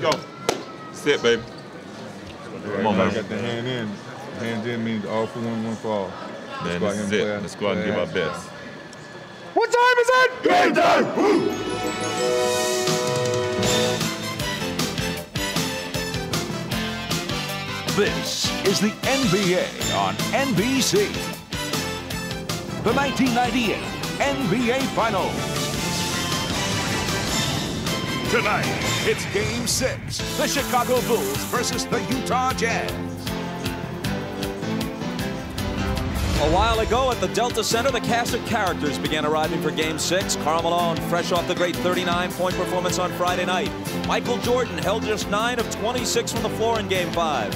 Go. Sit, baby. Come on, man. Got the hand in. Hands in means all for one, one for all. Man, this is it. Let's go out and give our best. What time is it? Game time! This is the NBA on NBC. The 1998 NBA Finals. Tonight, it's Game 6. The Chicago Bulls versus the Utah Jazz. A while ago at the Delta Center, the cast of characters began arriving for Game 6. Karl Malone, fresh off the great 39-point performance on Friday night. Michael Jordan held just 9 of 26 from the floor in Game 5.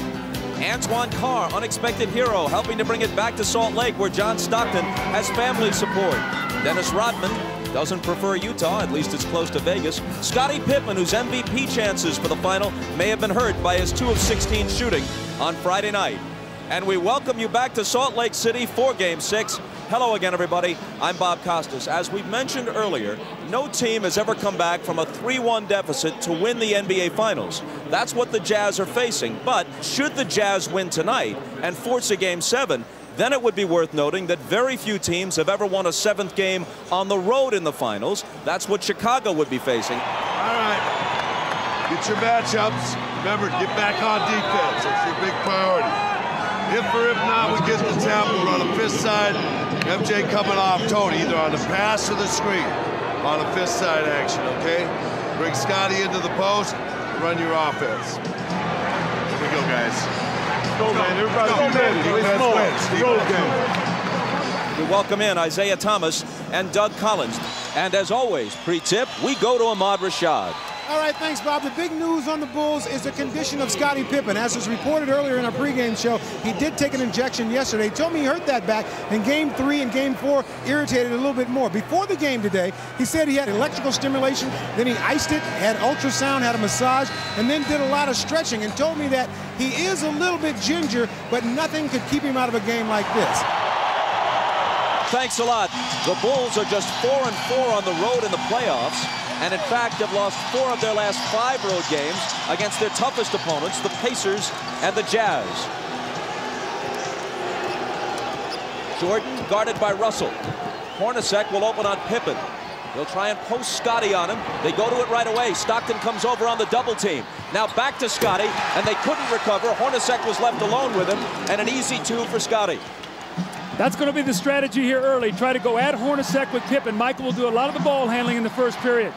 Antoine Carr, unexpected hero, helping to bring it back to Salt Lake, where John Stockton has family support. Dennis Rodman doesn't prefer Utah, at least it's close to Vegas. Scottie Pippen, whose MVP chances for the final may have been hurt by his 2 of 16 shooting on Friday night. And we welcome you back to Salt Lake City for Game 6. Hello again, everybody. I'm Bob Costas. As we mentioned earlier, no team has ever come back from a 3-1 deficit to win the NBA Finals. That's what the Jazz are facing. But should the Jazz win tonight and force a Game 7, then it would be worth noting that very few teams have ever won a 7th game on the road in the Finals. That's what Chicago would be facing. All right. Get your matchups. Remember, get back on defense. That's your big priority. If not, we get to tap, we run a fist side. MJ coming off Tony, either on the pass or the screen. On a fist side action, okay? Bring Scottie into the post, run your offense. Here we go, guys. Go, man. Everybody go, man. We welcome in Isaiah Thomas and Doug Collins. And as always, pre-tip, we go to Ahmad Rashad. All right, thanks, Bob. The big news on the Bulls is the condition of Scottie Pippen. As was reported earlier in our pregame show, he did take an injection yesterday. He told me he hurt that back in Game 3 and Game 4, irritated a little bit more. Before the game today, he said he had electrical stimulation, then he iced it, had ultrasound, had a massage, and then did a lot of stretching, and told me that he is a little bit ginger, but nothing could keep him out of a game like this. Thanks a lot. The Bulls are just 4-4 on the road in the playoffs, and in fact have lost 4 of their last 5 road games against their toughest opponents, the Pacers and the Jazz. Jordan guarded by Russell. Hornacek will open on Pippen. He'll try and post Scottie on him. They go to it right away. Stockton comes over on the double team. Now back to Scottie, and they couldn't recover. Hornacek was left alone with him, and an easy 2 for Scottie. That's going to be the strategy here early. Try to go at Hornacek with Pippen. Michael will do a lot of the ball handling in the first period.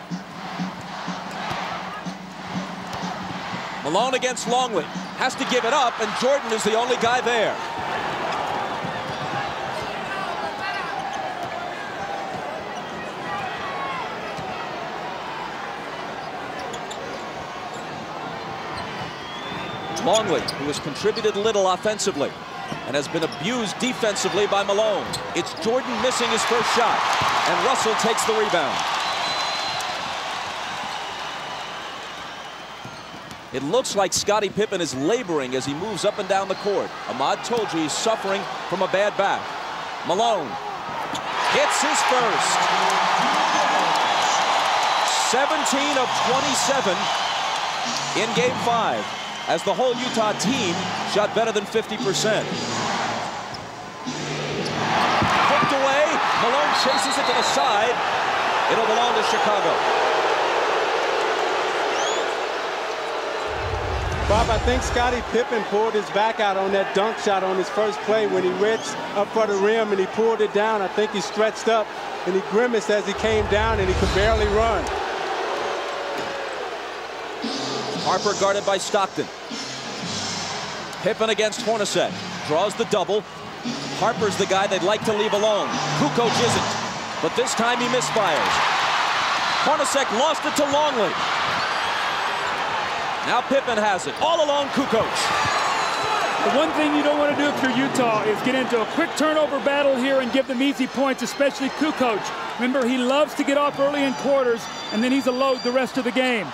Malone against Longley. Has to give it up, and Jordan is the only guy there. Longley, who has contributed little offensively and has been abused defensively by Malone. It's Jordan missing his first shot, and Russell takes the rebound. It looks like Scottie Pippen is laboring as he moves up and down the court. Ahmad told you he's suffering from a bad back. Malone hits his first. 17 of 27 in Game 5. As the whole Utah team shot better than 50%. Hooked away. Malone chases it to the side. It'll belong to Chicago. Bob, I think Scottie Pippen pulled his back out on that dunk shot on his first play when he reached up for the rim and he pulled it down. I think he stretched up and he grimaced as he came down and he could barely run. Harper guarded by Stockton. Pippen against Hornacek. Draws the double. Harper's the guy they'd like to leave alone. Kukoc isn't. But this time he misfires. Hornacek lost it to Longley. Now Pippen has it. All alone, Kukoc. The one thing you don't want to do if you're Utah is get into a quick turnover battle here and give them easy points, especially Kukoc. Remember, he loves to get off early in quarters, and then he's a load the rest of the game.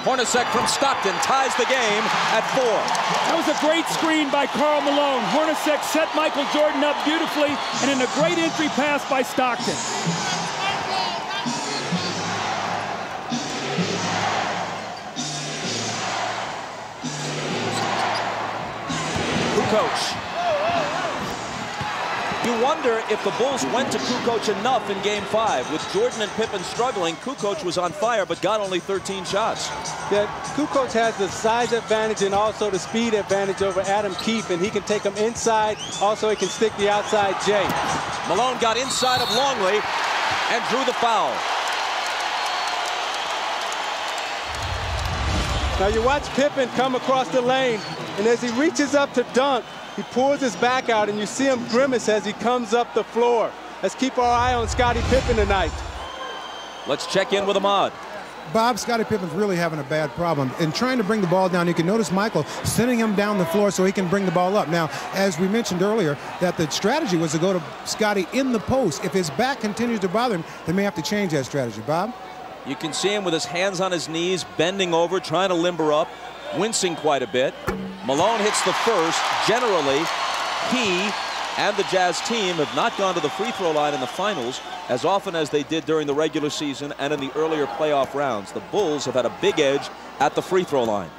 Hornacek from Stockton ties the game at 4. That was a great screen by Karl Malone. Hornacek set Michael Jordan up beautifully, and in a great entry pass by Stockton. Kukoc. You wonder if the Bulls went to Kukoc enough in Game 5. With Jordan and Pippen struggling, Kukoc was on fire but got only 13 shots. Yeah, Kukoc has the size advantage and also the speed advantage over Adam Keefe, and he can take them inside. Also, he can stick the outside J. Malone got inside of Longley and drew the foul. Now you watch Pippen come across the lane, and as he reaches up to dunk, he pulls his back out, and you see him grimace as he comes up the floor. Let's keep our eye on Scottie Pippen tonight. Let's check in with Ahmad. Bob, Scottie Pippen's really having a bad problem. In trying to bring the ball down, you can notice Michael sending him down the floor so he can bring the ball up. Now, as we mentioned earlier, that the strategy was to go to Scottie in the post. If his back continues to bother him, they may have to change that strategy. Bob? You can see him with his hands on his knees, bending over, trying to limber up, wincing quite a bit. Malone hits the first. Generally, he and the Jazz team have not gone to the free throw line in the finals as often as they did during the regular season and in the earlier playoff rounds. The Bulls have had a big edge at the free throw line.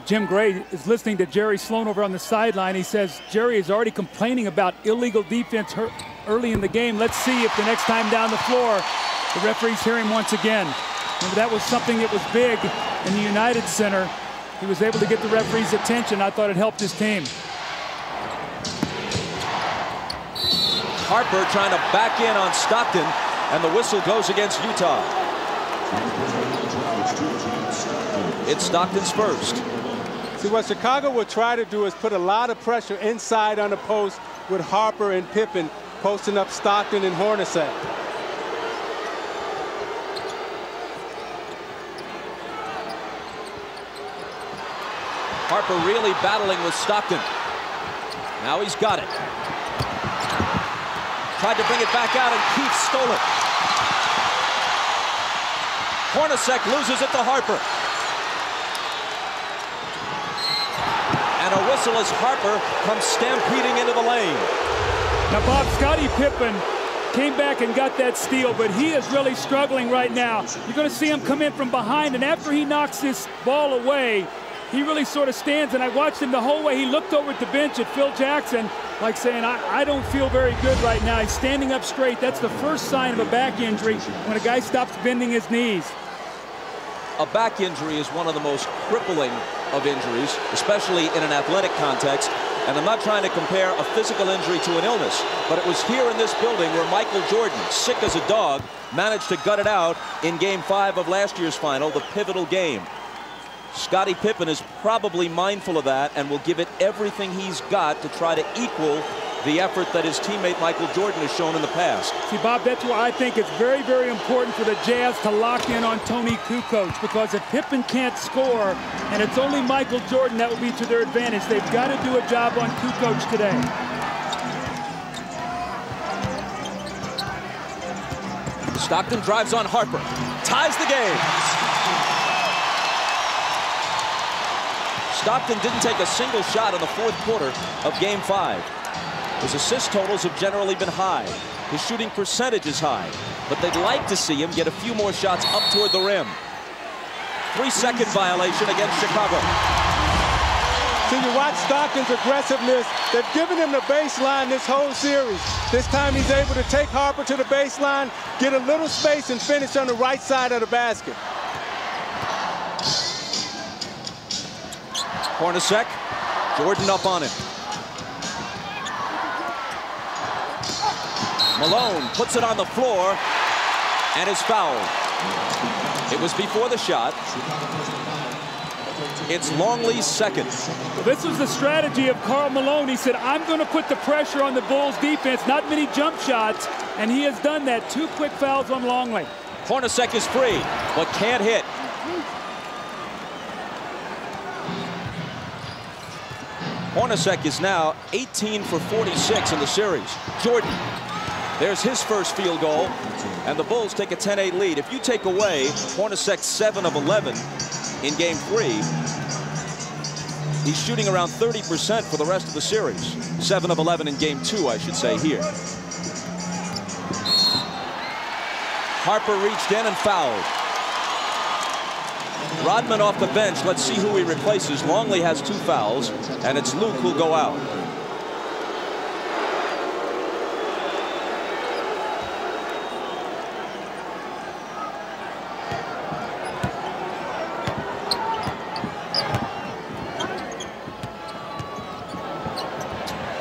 Jim Gray is listening to Jerry Sloan over on the sideline. He says Jerry is already complaining about illegal defense early in the game. Let's see if the next time down the floor the referees hear him once again. Remember, that was something that was big in the United Center. He was able to get the referee's attention. I thought it helped his team. Harper trying to back in on Stockton, and the whistle goes against Utah. It's Stockton's first. See, what Chicago will try to do is put a lot of pressure inside on the post with Harper and Pippen posting up Stockton and Hornacek. Harper really battling with Stockton. Now he's got it. Tried to bring it back out, and Keefe stole it. Hornacek loses it to Harper. And a whistle as Harper comes stampeding into the lane. Now, Bob, Scottie Pippen came back and got that steal, but he is really struggling right now. You're going to see him come in from behind, and after he knocks this ball away, he really sort of stands, and I watched him the whole way. He looked over at the bench at Phil Jackson, like saying, I don't feel very good right now. He's standing up straight. That's the first sign of a back injury, when a guy stops bending his knees. A back injury is one of the most crippling of injuries, especially in an athletic context. And I'm not trying to compare a physical injury to an illness, but it was here in this building where Michael Jordan, sick as a dog, managed to gut it out in Game 5 of last year's final, the pivotal game. Scottie Pippen is probably mindful of that and will give it everything he's got to try to equal the effort that his teammate Michael Jordan has shown in the past. See, Bob, that's why I think it's very, very important for the Jazz to lock in on Tony Kukoc, because if Pippen can't score and it's only Michael Jordan, that will be to their advantage. They've got to do a job on Kukoc today. Stockton drives on Harper, ties the game. Stockton didn't take a single shot in the fourth quarter of Game 5. His assist totals have generally been high. His shooting percentage is high, but they'd like to see him get a few more shots up toward the rim. 3-second violation against Chicago. So you watch Stockton's aggressiveness. They've given him the baseline this whole series. This time he's able to take Harper to the baseline, get a little space, and finish on the right side of the basket. Hornacek, Jordan up on him. Malone puts it on the floor and is fouled. It was before the shot. It's Longley's second. Well, this was the strategy of Karl Malone. He said, I'm going to put the pressure on the Bulls defense, not many jump shots, and he has done that. 2 quick fouls on Longley. Hornacek is free, but can't hit. Hornacek is now 18 for 46 in the series. Jordan, there's his first field goal, and the Bulls take a 10-8 lead. If you take away Hornacek's 7 of 11 in Game 3, he's shooting around 30% for the rest of the series. 7 of 11 in Game 2, I should say here. Harper reached in and fouled. Rodman off the bench. Let's see who he replaces. Longley has 2 fouls, and it's Luke who'll go out.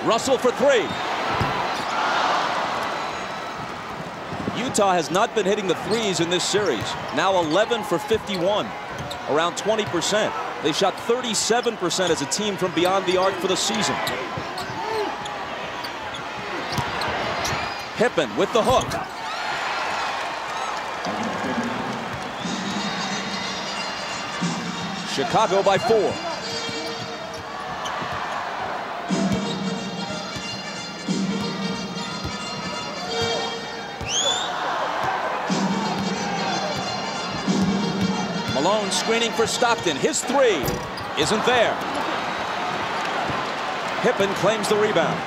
Russell for 3. Utah has not been hitting the threes in this series. Now 11 for 51, around 20%. They shot 37% as a team from beyond the arc for the season. Pippen with the hook. Chicago by 4. Malone screening for Stockton. His 3 isn't there. Pippen claims the rebound.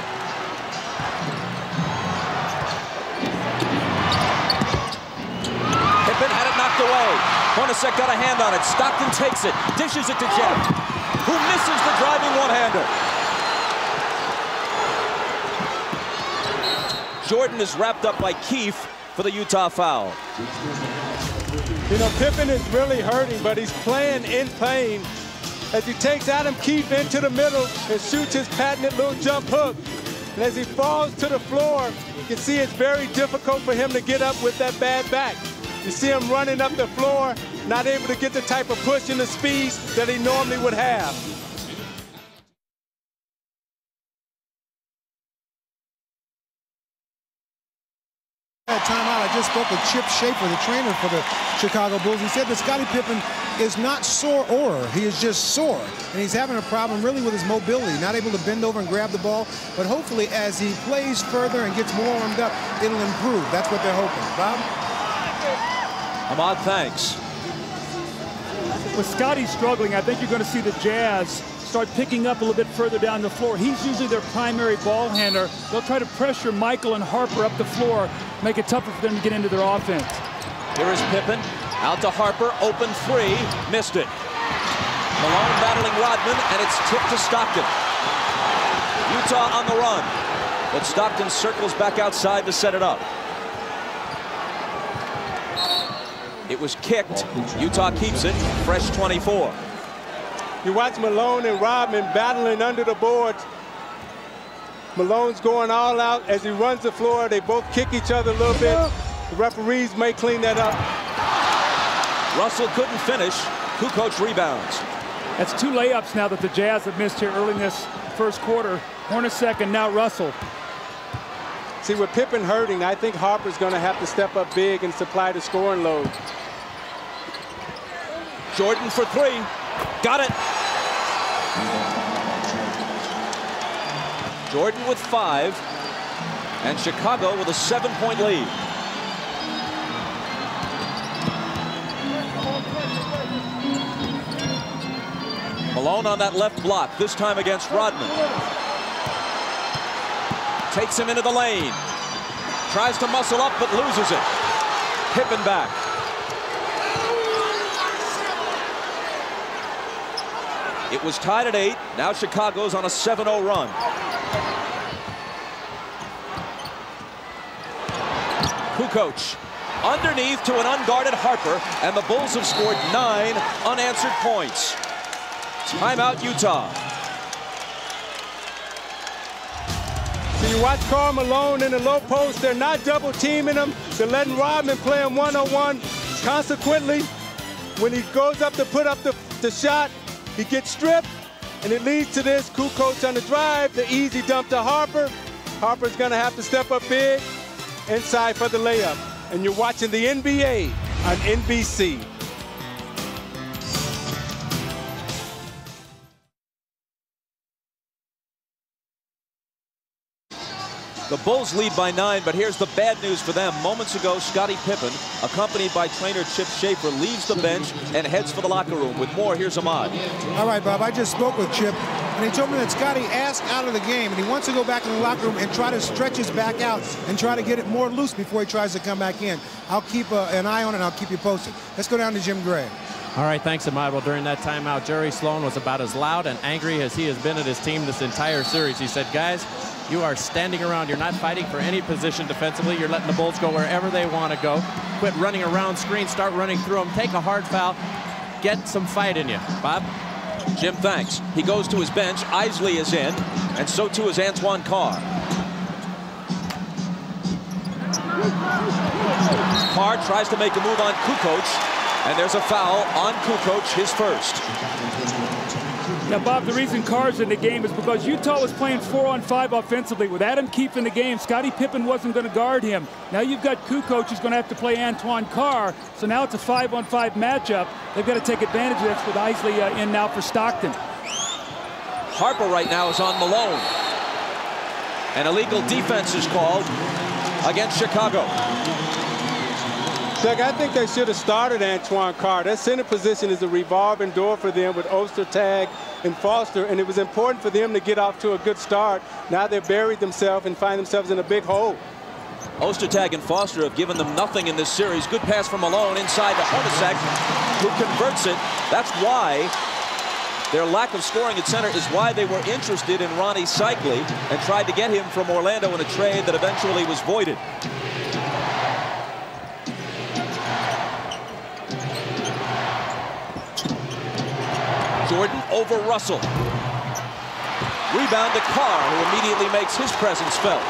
Pippen had it knocked away. Hornacek got a hand on it. Stockton takes it, dishes it to Jeff, who misses the driving one-hander. Jordan is wrapped up by Keefe for the Utah foul. You know, Pippen is really hurting, but he's playing in pain as he takes Adam Keefe into the middle and shoots his patented little jump hook. And as he falls to the floor, you can see it's very difficult for him to get up with that bad back. You see him running up the floor, not able to get the type of push and the speed that he normally would have. Timeout. I just spoke with Chip Schaefer, the trainer for the Chicago Bulls. He said that Scottie Pippen is not sore. He is just sore. And he's having a problem really with his mobility, not able to bend over and grab the ball. But hopefully as he plays further and gets more warmed up, it'll improve. That's what they're hoping. Bob? Ahmad, thanks. With Scottie struggling, I think you're going to see the Jazz start picking up a little bit further down the floor. He's usually their primary ball handler. They'll try to pressure Michael and Harper up the floor, make it tougher for them to get into their offense. Here is Pippen, out to Harper, open 3, missed it. Malone battling Rodman, and it's tipped to Stockton. Utah on the run, but Stockton circles back outside to set it up. It was kicked. Utah keeps it, fresh 24. You watch Malone and Rodman battling under the boards. Malone's going all out as he runs the floor. They both kick each other a little bit. The referees may clean that up. Russell couldn't finish. Kukoc rebounds. That's 2 layups now that the Jazz have missed here early in this first quarter. Hornacek and now Russell. See, with Pippen hurting, I think Harper's going to have to step up big and supply the scoring load. Jordan for 3. Got it. Jordan with 5. And Chicago with a 7-point lead. Malone on that left block, this time against Rodman. Takes him into the lane. Tries to muscle up, but loses it. Pippen back. It was tied at 8. Now Chicago's on a 7-0 run. Kukoc underneath to an unguarded Harper, and the Bulls have scored 9 unanswered points. Timeout, Utah. So you watch Karl Malone in the low post. They're not double teaming him. They're letting Rodman play him one-on-one. Consequently, when he goes up to put up the shot, he gets stripped, and it leads to this. Kukoc on the drive, the easy dump to Harper. Harper's going to have to step up big inside for the layup. And you're watching the NBA on NBC. The Bulls lead by 9, but here's the bad news for them. Moments ago, Scottie Pippen, accompanied by trainer Chip Schaefer, leaves the bench and heads for the locker room. With more, here's Ahmad. All right, Bob, I just spoke with Chip, and he told me that Scottie asked out of the game, and he wants to go back in the locker room and try to stretch his back out and try to get it more loose before he tries to come back in. I'll keep an eye on it, and I'll keep you posted. Let's go down to Jim Gray. All right, thanks, Ahmad. Well, during that timeout, Jerry Sloan was about as loud and angry as he has been at his team this entire series. He said, guys, you are standing around. You're not fighting for any position defensively. You're letting the Bulls go wherever they want to go. Quit running around screens. Start running through them. Take a hard foul. Get some fight in you. Bob? Jim thanks. He goes to his bench. Isley is in, and so too is Antoine Carr. Carr tries to make a move on Kukoc, and there's a foul on Kukoc, his first. Now, Bob, the reason Carr's in the game is because Utah was playing 4-on-5 offensively. With Adam Keefe in the game, Scottie Pippen wasn't going to guard him. Now you've got Kukoc who's going to have to play Antoine Carr, so now it's a 5-on-5 matchup. They've got to take advantage of this with Isley in now for Stockton. Harper right now is on Malone. An illegal defense is called against Chicago. Doug, I think they should have started Antoine Carr. That center position is a revolving door for them with Ostertag and Foster, and it was important for them to get off to a good start. Now they've buried themselves and find themselves in a big hole. Ostertag and Foster have given them nothing in this series. Good pass from Malone inside to Hornacek, who converts it. That's why their lack of scoring at center is why they were interested in Ronnie Cycli and tried to get him from Orlando in a trade that eventually was voided. Jordan over Russell. Rebound to Carr, who immediately makes his presence felt.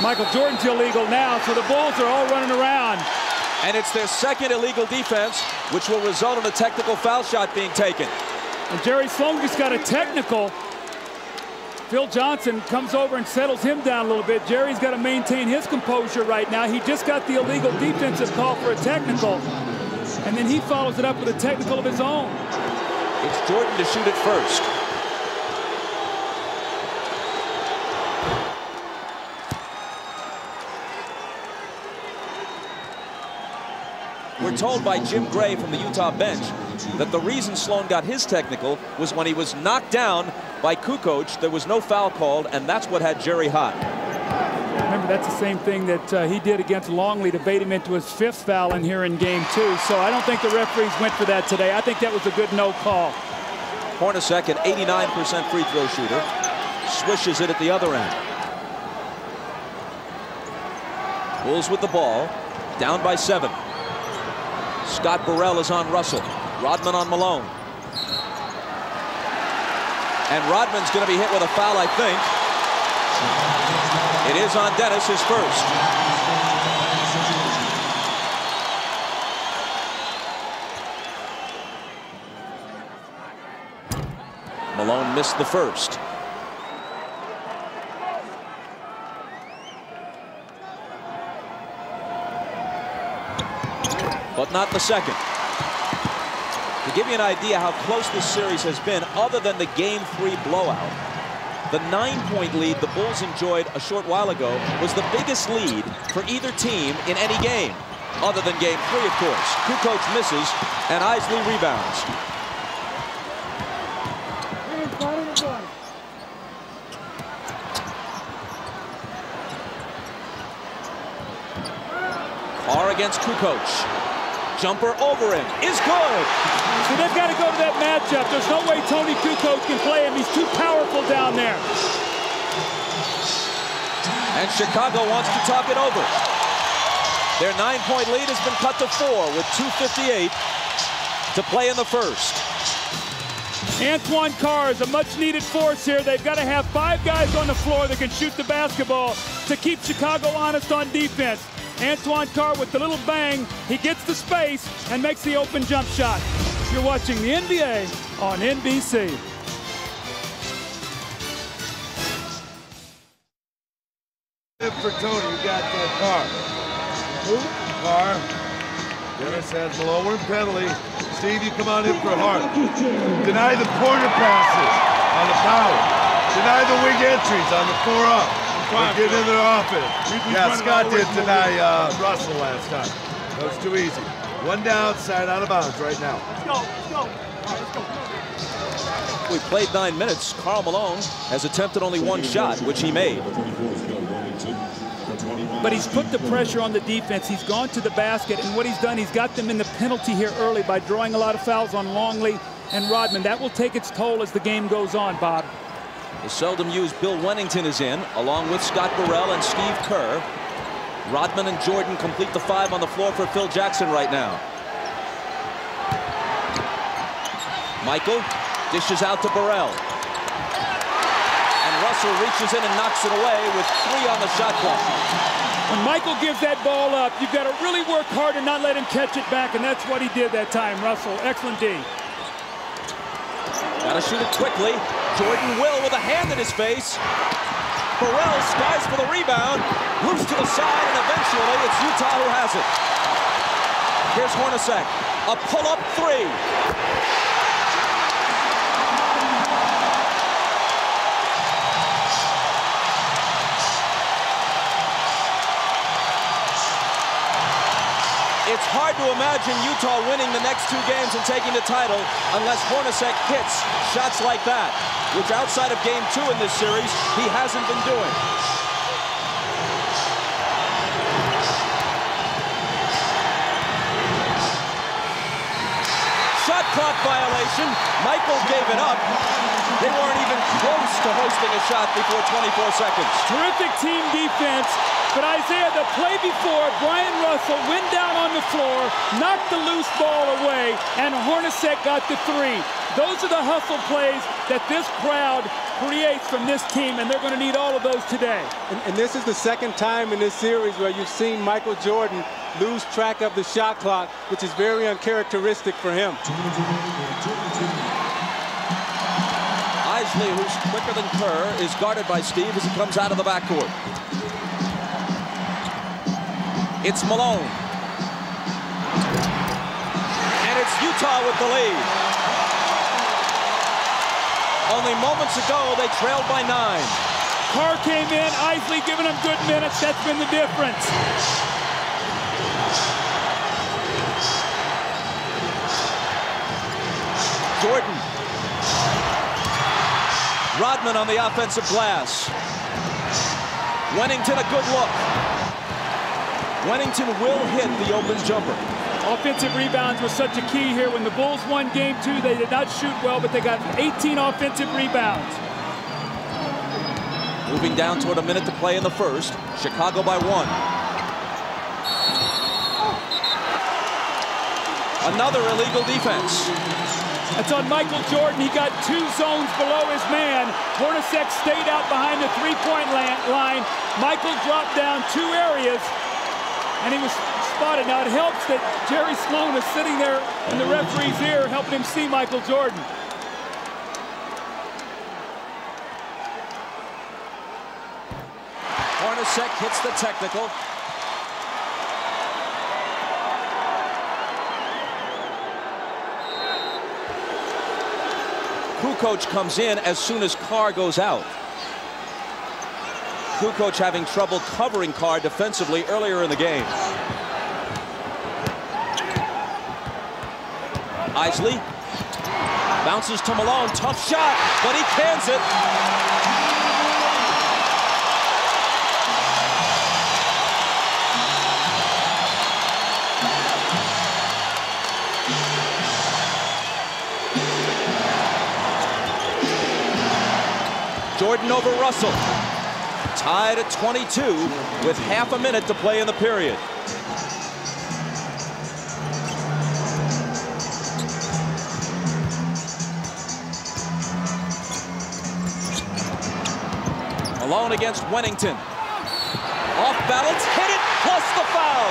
Michael Jordan's illegal now, so the Bulls are all running around. And it's their second illegal defense, which will result in a technical foul shot being taken. And Jerry Sloan just got a technical. Phil Johnson comes over and settles him down a little bit. Jerry's got to maintain his composure right now. He just got the illegal defensive call for a technical, and then he follows it up with a technical of his own. It's Jordan to shoot it first. We're told by Jim Gray from the Utah bench that the reason Sloan got his technical was when he was knocked down by Kukoc. There was no foul called, and that's what had Jerry hot. Remember, that's the same thing that he did against Longley to bait him into his 5th foul in here in game 2. So I don't think the referees went for that today. I think that was a good no call. Hornacek, an 89% free throw shooter, swishes it at the other end. Bulls with the ball, down by 7. Scott Burrell is on Russell. Rodman on Malone. And Rodman's going to be hit with a foul, I think. It is on Dennis, his first. Malone missed the first. But not the second. To give you an idea how close this series has been, other than the Game 3 blowout, the 9-point lead the Bulls enjoyed a short while ago was the biggest lead for either team in any game, other than Game 3, of course. Kukoc misses, and Isley rebounds. Carr against Kukoc. Jumper over him is good. So they've got to go to that matchup. There's no way Tony Kukoc can play him. He's too powerful down there. And Chicago wants to talk it over. Their 9-point lead has been cut to 4 with 2:58 to play in the first. Antoine Carr is a much-needed force here. They've got to have 5 guys on the floor that can shoot the basketball to keep Chicago honest on defense. Antoine Carr with the little bang, he gets the space and makes the open jump shot. You're watching the NBA on NBC. For Tony, you got Carr. Who? Carr. Dennis has Malone penalty. Steve, you come on in for Hart. Deny the corner passes on the power. Deny the wing entries on the 4-up. Get in their offense. Yeah, Scott did deny Russell last time. That was too easy. One down, side out of bounds right now. Let's go. Let's go. All right, let's go. We played 9 minutes. Karl Malone has attempted only 1 shot, which he made. But he's put the pressure on the defense. He's gone to the basket, and what he's done, he's got them in the penalty here early by drawing a lot of fouls on Longley and Rodman. That will take its toll as the game goes on, Bob. The seldom used Bill Wennington is in, along with Scott Burrell and Steve Kerr. Rodman and Jordan complete the 5 on the floor for Phil Jackson right now. Michael dishes out to Burrell. And Russell reaches in and knocks it away with 3 on the shot clock. When Michael gives that ball up, you've got to really work hard and not let him catch it back, and that's what he did that time, Russell. Excellent D. Got to shoot it quickly. Jordan will with a hand in his face. Burrell skies for the rebound. Loose to the side, and eventually it's Utah who has it. Here's Hornacek. A pull-up 3. It's hard to imagine Utah winning the next 2 games and taking the title unless Hornacek hits shots like that, which outside of game 2 in this series, he hasn't been doing. Shot clock violation. Michael gave it up. They weren't even close to hosting a shot before 24 seconds. Terrific team defense. But Isaiah, the play before, Brian Russell went down on the floor, knocked the loose ball away, and Hornacek got the 3. Those are the hustle plays that this crowd creates from this team, and they're going to need all of those today. And this is the 2nd time in this series where you've seen Michael Jordan lose track of the shot clock, which is very uncharacteristic for him. Isley, who's quicker than Kerr, is guarded by Steve as he comes out of the backcourt. It's Malone. And it's Utah with the lead. Only moments ago, they trailed by 9. Carr came in, Isley giving him good minutes. That's been the difference. Jordan. Rodman on the offensive glass. Wennington, a good look. Wennington will hit the open jumper. Offensive rebounds were such a key here. When the Bulls won game 2, they did not shoot well, but they got 18 offensive rebounds. Moving down toward a minute to play in the first. Chicago by 1. Another illegal defense. That's on Michael Jordan. He got 2 zones below his man. Hornacek stayed out behind the 3-point line. Michael dropped down 2 areas, and he was spotted. Now it helps that Jerry Sloan is sitting there in the referee's ear helping him see Michael Jordan. Hornacek hits the technical. Kukoc comes in as soon as Carr goes out. Kukoc having trouble covering Carr defensively earlier in the game. Isley bounces to Malone, tough shot, but he cans it. Jordan over Russell. Tied at 22 with half a minute to play in the period. Malone against Wennington. Off balance, hit it, plus the foul.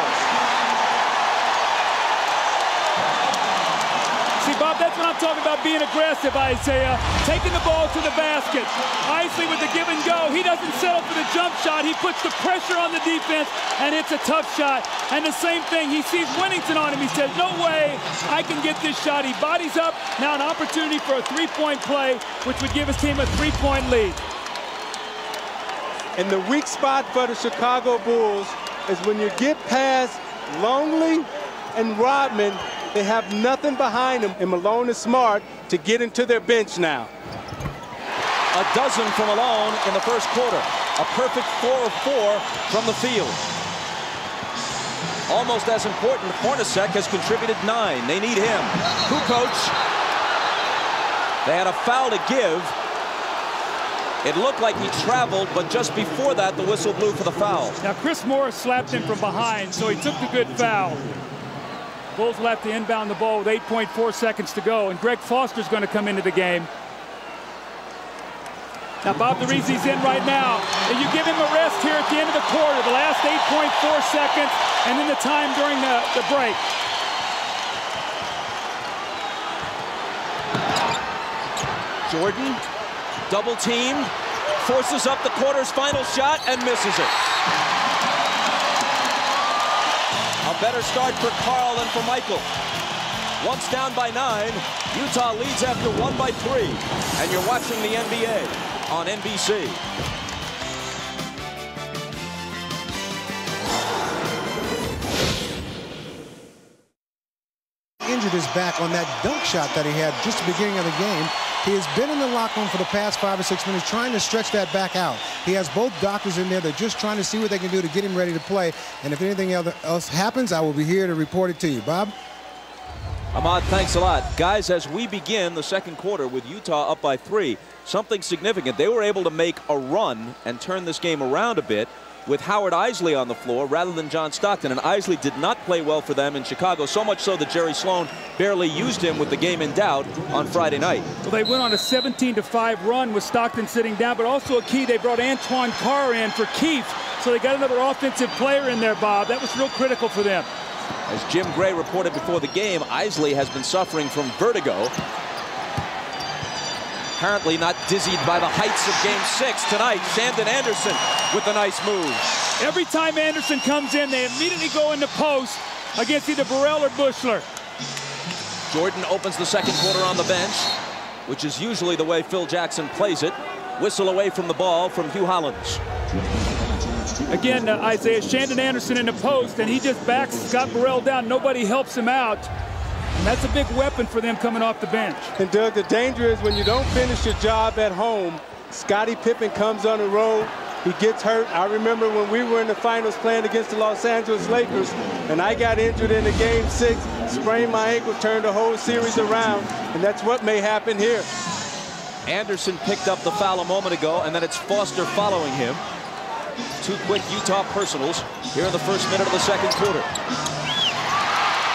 See, Bob, that's what I'm talking about, being aggressive, Isaiah. Taking the ball to the basket. Isley with the give and go. He doesn't settle for the jump shot. He puts the pressure on the defense, and it's a tough shot. And the same thing, he sees Wennington on him. He says, no way I can get this shot. He bodies up. Now an opportunity for a 3-point play, which would give his team a 3-point lead. And the weak spot for the Chicago Bulls is when you get past Longley and Rodman, they have nothing behind them. And Malone is smart. to get into their bench now. A dozen from Malone in the first quarter. A perfect 4 of 4 from the field. Almost as important, Hornacek has contributed 9. They need him. Kukoc. They had a foul to give. It looked like he traveled, but just before that, the whistle blew for the foul. Now, Chris Morris slapped him from behind, so he took the good foul. Bulls will have to inbound the ball with 8.4 seconds to go, and Greg Foster's going to come into the game. Now, Bob DeRisi's in right now, and you give him a rest here at the end of the quarter, the last 8.4 seconds, and then the time during the break. Jordan, double teamed, forces up the quarter's final shot and misses it. A better start for Carl than for Michael. Once down by 9, Utah leads after 1 by 3. And you're watching the NBA on NBC. Injured his back on that dunk shot that he had just at the beginning of the game. He has been in the locker room for the past 5 or 6 minutes trying to stretch that back out. He has both doctors in there. They're just trying to see what they can do to get him ready to play. And if anything else happens, I will be here to report it to you. Bob? Ahmad, thanks a lot. Guys, as we begin the second quarter with Utah up by 3, something significant. They were able to make a run and turn this game around a bit with Howard Isley on the floor rather than John Stockton. And Isley did not play well for them in Chicago, so much so that Jerry Sloan barely used him with the game in doubt on Friday night. Well, they went on a 17-5 run with Stockton sitting down, but also a key, they brought Antoine Carr in for Keefe. So they got another offensive player in there, Bob. That was real critical for them. As Jim Gray reported before the game, Isley has been suffering from vertigo. Apparently not dizzied by the heights of Game 6 tonight. Shandon Anderson with a nice move. Every time Anderson comes in, they immediately go into post against either Burrell or Buechler. Jordan opens the second quarter on the bench, which is usually the way Phil Jackson plays it. Whistle away from the ball from Hugh Hollins. Again, Isaiah, Shandon Anderson in the post, and he just backs Scott Burrell down. Nobody helps him out. And that's a big weapon for them coming off the bench. And Doug, the danger is when you don't finish your job at home, Scottie Pippen comes on the road, he gets hurt. I remember when we were in the finals playing against the Los Angeles Lakers, and I got injured in the Game 6, sprained my ankle, turned the whole series around, and that's what may happen here. Anderson picked up the foul a moment ago, and then it's Foster following him. 2 quick Utah personals here in the first minute of the second quarter.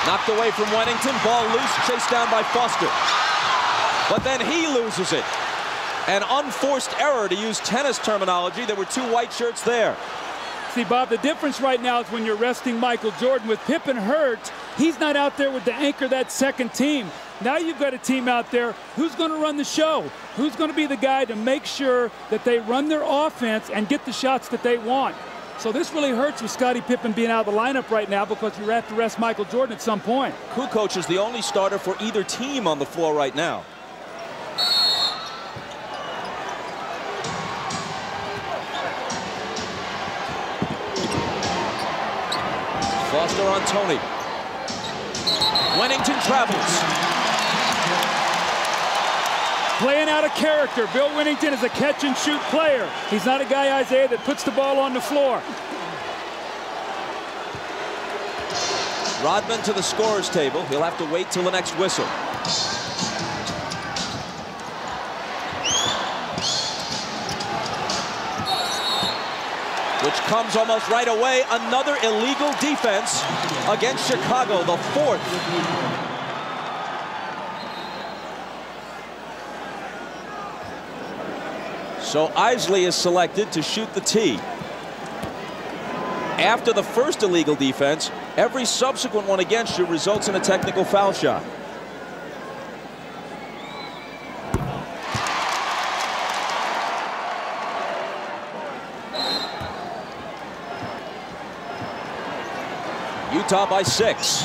Knocked away from Wennington, ball loose, chased down by Foster. But then he loses it. An unforced error, to use tennis terminology. There were 2 white shirts there. See, Bob, the difference right now is when you're resting Michael Jordan. With Pippen hurt, he's not out there with the anchor that second team. Now you've got a team out there who's going to run the show. Who's going to be the guy to make sure that they run their offense and get the shots that they want. So this really hurts with Scottie Pippen being out of the lineup right now because you have to rest Michael Jordan at some point. Kukoc is the only starter for either team on the floor right now. Foster on Tony. Wennington travels. Playing out of character. Bill Wennington is a catch-and-shoot player. He's not a guy, Isaiah, that puts the ball on the floor. Rodman to the scorer's table. He'll have to wait till the next whistle. Which comes almost right away. Another illegal defense against Chicago, the 4th. So Isley is selected to shoot the tee. After the first illegal defense, every subsequent one against you results in a technical foul shot. Utah by 6.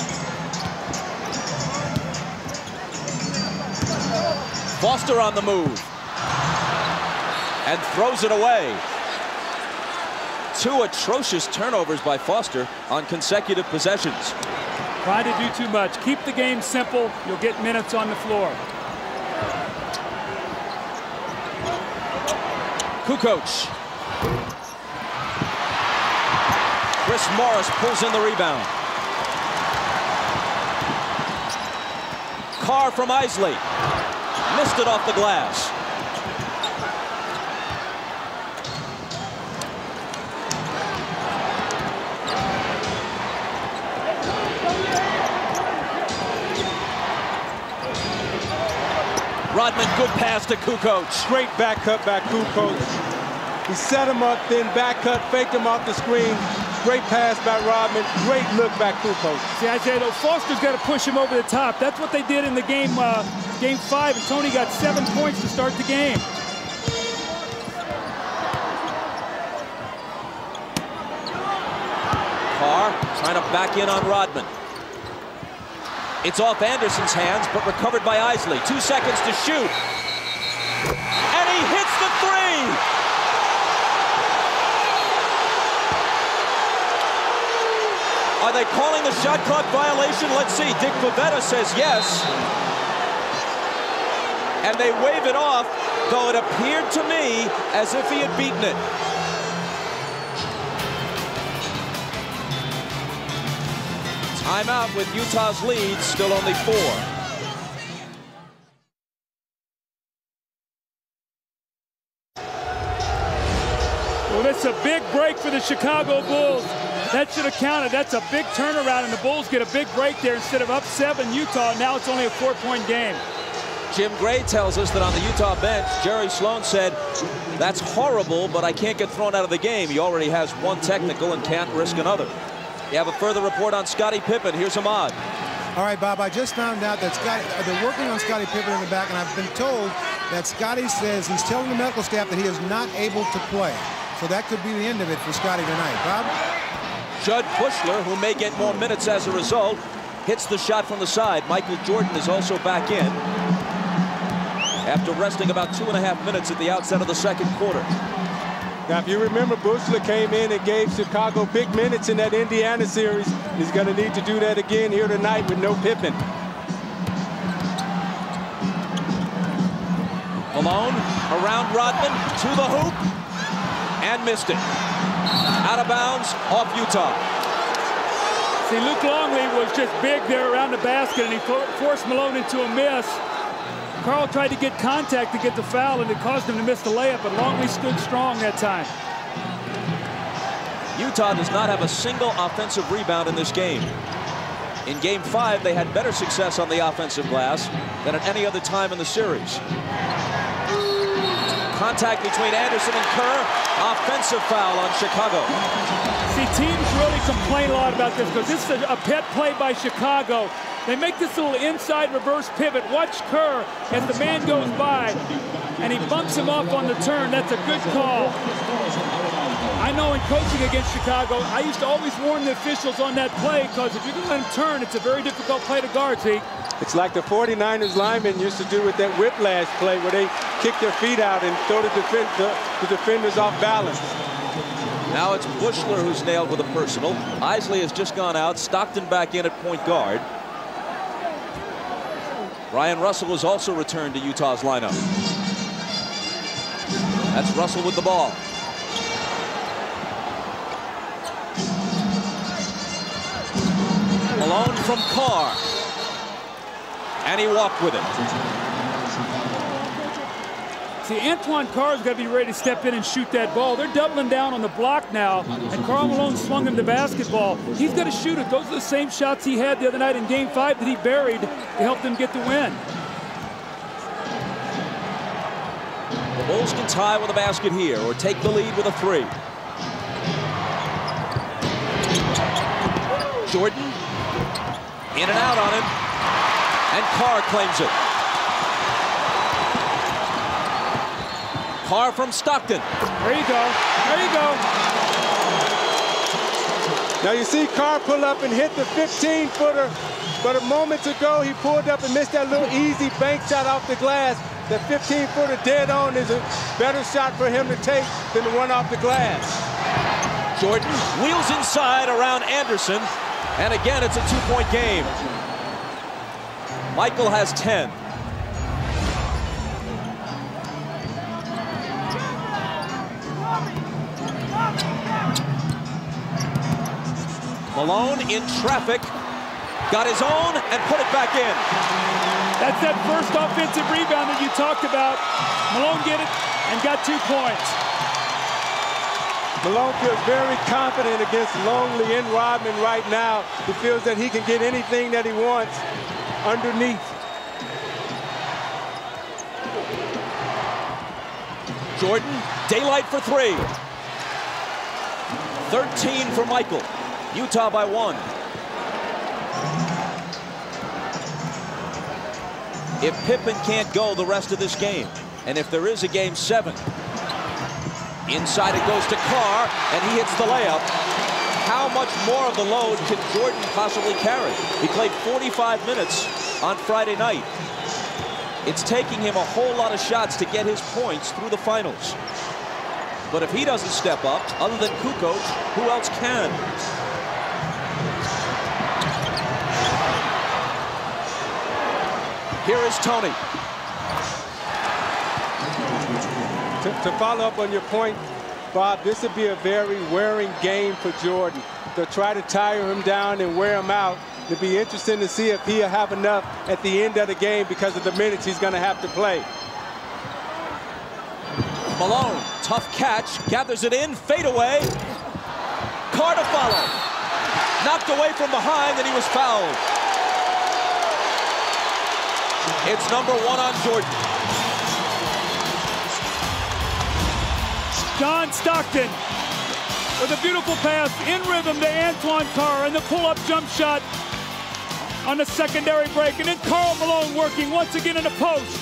Foster on the move. And throws it away. 2 atrocious turnovers by Foster on consecutive possessions. Trying to do too much. Keep the game simple. You'll get minutes on the floor. Kukoc. Chris Morris pulls in the rebound. Carr from Isley. Missed it off the glass. Rodman, good pass to Kukoc. Great back cut by Kukoc. He set him up, then back cut, faked him off the screen. Great pass by Rodman. Great look by Kukoc. See, Isaiah, though, Foster's got to push him over the top. That's what they did in the game 5, and Tony got 7 points to start the game. Carr trying to back in on Rodman. It's off Anderson's hands, but recovered by Isley. 2 seconds to shoot. And he hits the three! Are they calling the shot clock violation? Let's see. Dick Pavetta says yes. And they wave it off, though it appeared to me as if he had beaten it. Timeout with Utah's lead, still only 4. Well, that's a big break for the Chicago Bulls. That should have counted. That's a big turnaround, and the Bulls get a big break there. Instead of up 7 Utah, now it's only a 4-point game. Jim Gray tells us that on the Utah bench, Jerry Sloan said, that's horrible, but I can't get thrown out of the game. He already has 1 technical and can't risk another. You have a further report on Scottie Pippen. Here's Ahmad. All right, Bob, I just found out that they're working on Scottie Pippen in the back, and I've been told that Scottie says he's telling the medical staff that he is not able to play. So that could be the end of it for Scottie tonight. Bob? Judd Bushler, who may get more minutes as a result, hits the shot from the side. Michael Jordan is also back in after resting about 2.5 minutes at the outset of the second quarter. Now, if you remember, Bushler came in and gave Chicago big minutes in that Indiana series. He's going to need to do that again here tonight with no Pippen. Malone around Rodman to the hoop and missed it. Out of bounds, off Utah. See, Luke Longley was just big there around the basket, and he forced Malone into a miss. Carl tried to get contact to get the foul, and it caused him to miss the layup, but Longley stood strong that time. Utah does not have a single offensive rebound in this game. In Game 5, they had better success on the offensive glass than at any other time in the series. Contact between Anderson and Kerr. Offensive foul on Chicago. See, teams really complain a lot about this because this is a pet play by Chicago. They make this little inside reverse pivot. Watch Kerr as the man goes by, and he bumps him off on the turn. That's a good call. I know in coaching against Chicago, I used to always warn the officials on that play because if you're going to let him turn, it's a very difficult play to guard, Zeke. It's like the 49ers linemen used to do with that whiplash play where they kick their feet out and throw the defenders off balance. Now it's Bushler who's nailed with a personal. Isley has just gone out. Stockton back in at point guard. Ryan Russell has also returned to Utah's lineup. That's Russell with the ball. Malone from Carr. And he walked with it. See, Antoine Carr's got to be ready to step in and shoot that ball. They're doubling down on the block now, and Karl Malone swung him the basketball. He's got to shoot it. Those are the same shots he had the other night in Game 5 that he buried to help them get the win. The Bulls can tie with a basket here or take the lead with a 3. Jordan in and out on him, and Carr claims it. Carr from Stockton. There you go. There you go. Now you see Carr pull up and hit the 15-footer, but moments ago he pulled up and missed that little easy bank shot off the glass. That 15-footer dead on is a better shot for him to take than the one off the glass. Jordan wheels inside around Anderson, and again it's a 2-point game. Michael has 10. Malone in traffic, got his own and put it back in. That's that first offensive rebound that you talked about. Malone get it and got 2 points. Malone feels very confident against Longley and Rodman right now. He feels that he can get anything that he wants underneath. Jordan, daylight for 3. 13 for Michael. Utah by 1. If Pippen can't go the rest of this game, and if there is a game 7, inside it goes to Carr, and he hits the layup. How much more of the load can Jordan possibly carry? He played 45 minutes on Friday night. It's taking him a whole lot of shots to get his points through the finals. But if he doesn't step up, other than Kukoc, who else can? Here is Tony. To follow up on your point, Bob, this would be a very wearing game for Jordan. They'll try to tire him down and wear him out. It'll be interesting to see if he'll have enough at the end of the game because of the minutes he's going to have to play. Malone, tough catch, gathers it in, fade away. Carr to follow. Knocked away from behind, and he was fouled. It's number 1 on Jordan. John Stockton with a beautiful pass in rhythm to Antoine Carr, and the pull-up jump shot on the secondary break. And then Karl Malone working once again in the post.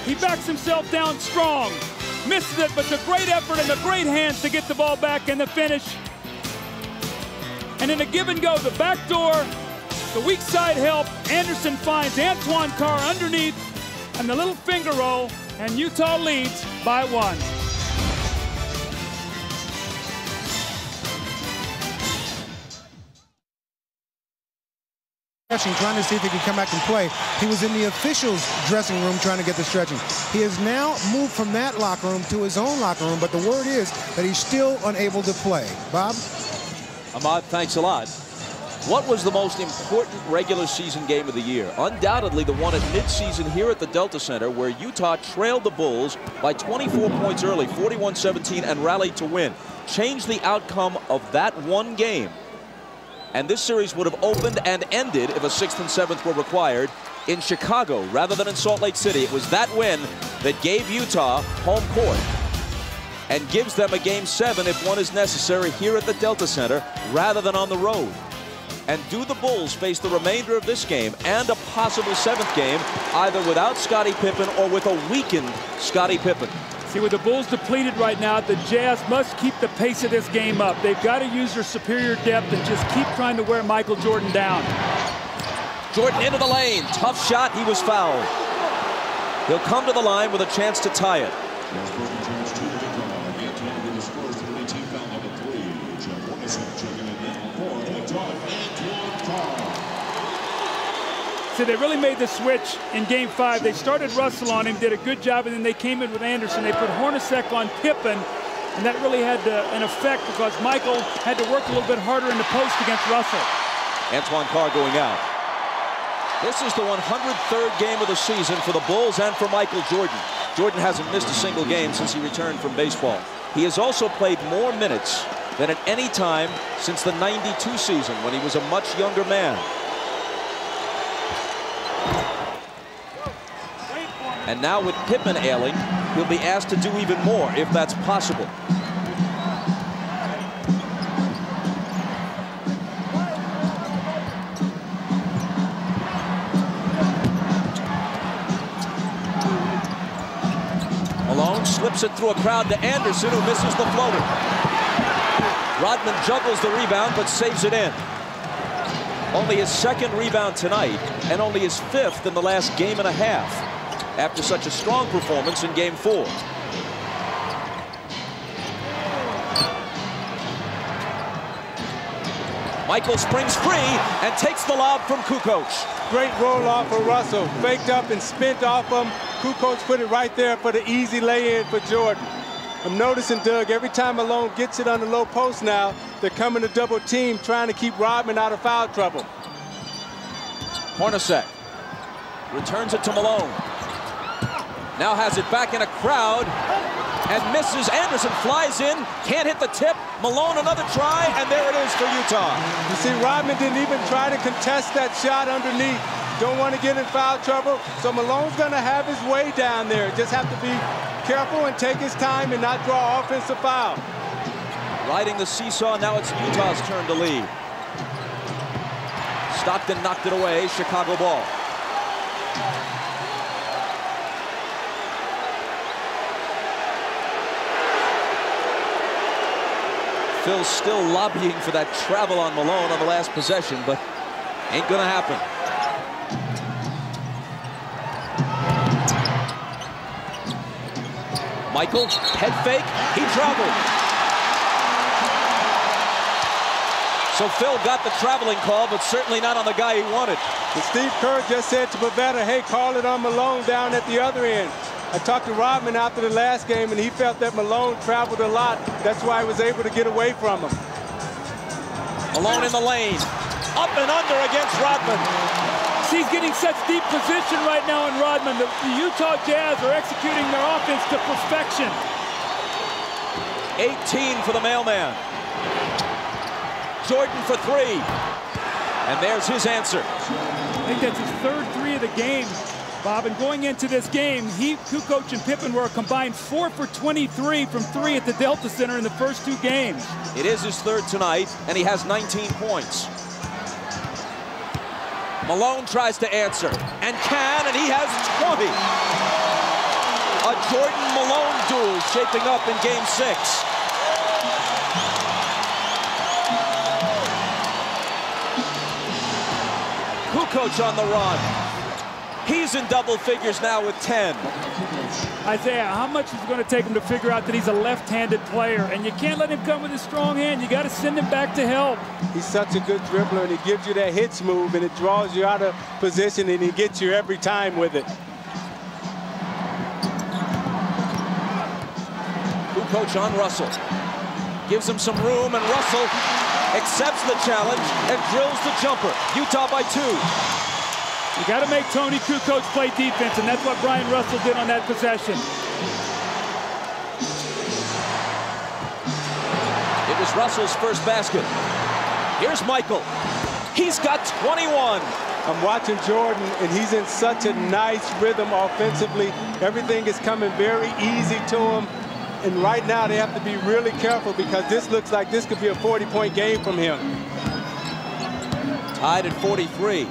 He backs himself down strong. Misses it, but the great effort and the great hands to get the ball back and the finish. And in a give and go, the back door, the weak side help. Anderson finds Antoine Carr underneath, and the little finger roll, and Utah leads by 1. Trying to see if he can come back and play. He was in the officials' dressing room trying to get the stretching. He has now moved from that locker room to his own locker room, but the word is that he's still unable to play. Bob? Ahmad, thanks a lot. What was the most important regular season game of the year? Undoubtedly the one at midseason here at the Delta Center, where Utah trailed the Bulls by 24 points early, 41-17, and rallied to win. Changed the outcome of that one game. And this series would have opened and ended if a 6th and 7th were required in Chicago rather than in Salt Lake City. It was that win that gave Utah home court and gives them a game 7 if one is necessary here at the Delta Center rather than on the road. And do the Bulls face the remainder of this game and a possible 7th game either without Scottie Pippen or with a weakened Scottie Pippen? See, with the Bulls depleted right now, the Jazz must keep the pace of this game up. They've got to use their superior depth and just keep trying to wear Michael Jordan down. Jordan into the lane. Tough shot. He was fouled. He'll come to the line with a chance to tie it. So they really made the switch in game 5. They started Russell on him, did a good job, and then they came in with Anderson. They put Hornacek on Pippen, and that really had an effect because Michael had to work a little bit harder in the post against Russell. Antoine Carr going out. This is the 103rd game of the season for the Bulls and for Michael Jordan. Jordan hasn't missed a single game since he returned from baseball. He has also played more minutes than at any time since the '92 season when he was a much younger man. And now with Pippen ailing, he'll be asked to do even more if that's possible. Malone slips it through a crowd to Anderson, who misses the floater. Rodman juggles the rebound but saves it in. Only his 2nd rebound tonight and only his 5th in the last game and a half after such a strong performance in game 4. Michael springs free and takes the lob from Kukoc. Great roll off for Russell. Faked up and spent off him. Kukoc put it right there for the easy lay-in for Jordan. I'm noticing, Doug, every time Malone gets it on the low post now, They're coming to double team, trying to keep Rodman out of foul trouble. Hornacek returns it to Malone. Now has it back in a crowd and misses. Anderson flies in, can't hit the tip. Malone another try, and there it is for Utah. You see, Rodman didn't even try to contest that shot underneath. Don't want to get in foul trouble, so Malone's going to have his way down there. Just have to be careful and take his time and not draw offensive foul. Riding the seesaw, now it's Utah's turn to lead. Stockton knocked it away, Chicago ball. Phil's still lobbying for that travel on Malone on the last possession, but ain't gonna happen. Michael, head fake, he traveled. So Phil got the traveling call, but certainly not on the guy he wanted. And Steve Kerr just said to Pavetta, hey, call it on Malone down at the other end. I talked to Rodman after the last game, and he felt that Malone traveled a lot. That's why he was able to get away from him. Malone in the lane. Up and under against Rodman. He's getting such deep position right now in Rodman. The Utah Jazz are executing their offense to perfection. 18 for the mailman. Jordan for three. And there's his answer. I think that's his third three of the game, Bob. And going into this game, Kukoc and Pippen were a combined 4 for 23 from three at the Delta Center in the first two games. It is his third tonight, and he has 19 points. Malone tries to answer, and can, and he has 20. A Jordan-Malone duel shaping up in Game 6. Kukoc on the run. He's in double figures now with 10. Isaiah, how much is it going to take him to figure out that he's a left-handed player? And you can't let him come with a strong hand. You got to send him back to help. He's such a good dribbler, and he gives you that hitch move, and it draws you out of position, and he gets you every time with it. Kukoc on Russell. Gives him some room, and Russell accepts the challenge and drills the jumper. Utah by 2. You got to make Tony Kukoc play defense, and that's what Brian Russell did on that possession. It was Russell's first basket. Here's Michael. He's got 21. I'm watching Jordan, and he's in such a nice rhythm offensively. Everything is coming very easy to him. And right now, they have to be really careful because this looks like this could be a 40-point game from him. Tied at 43.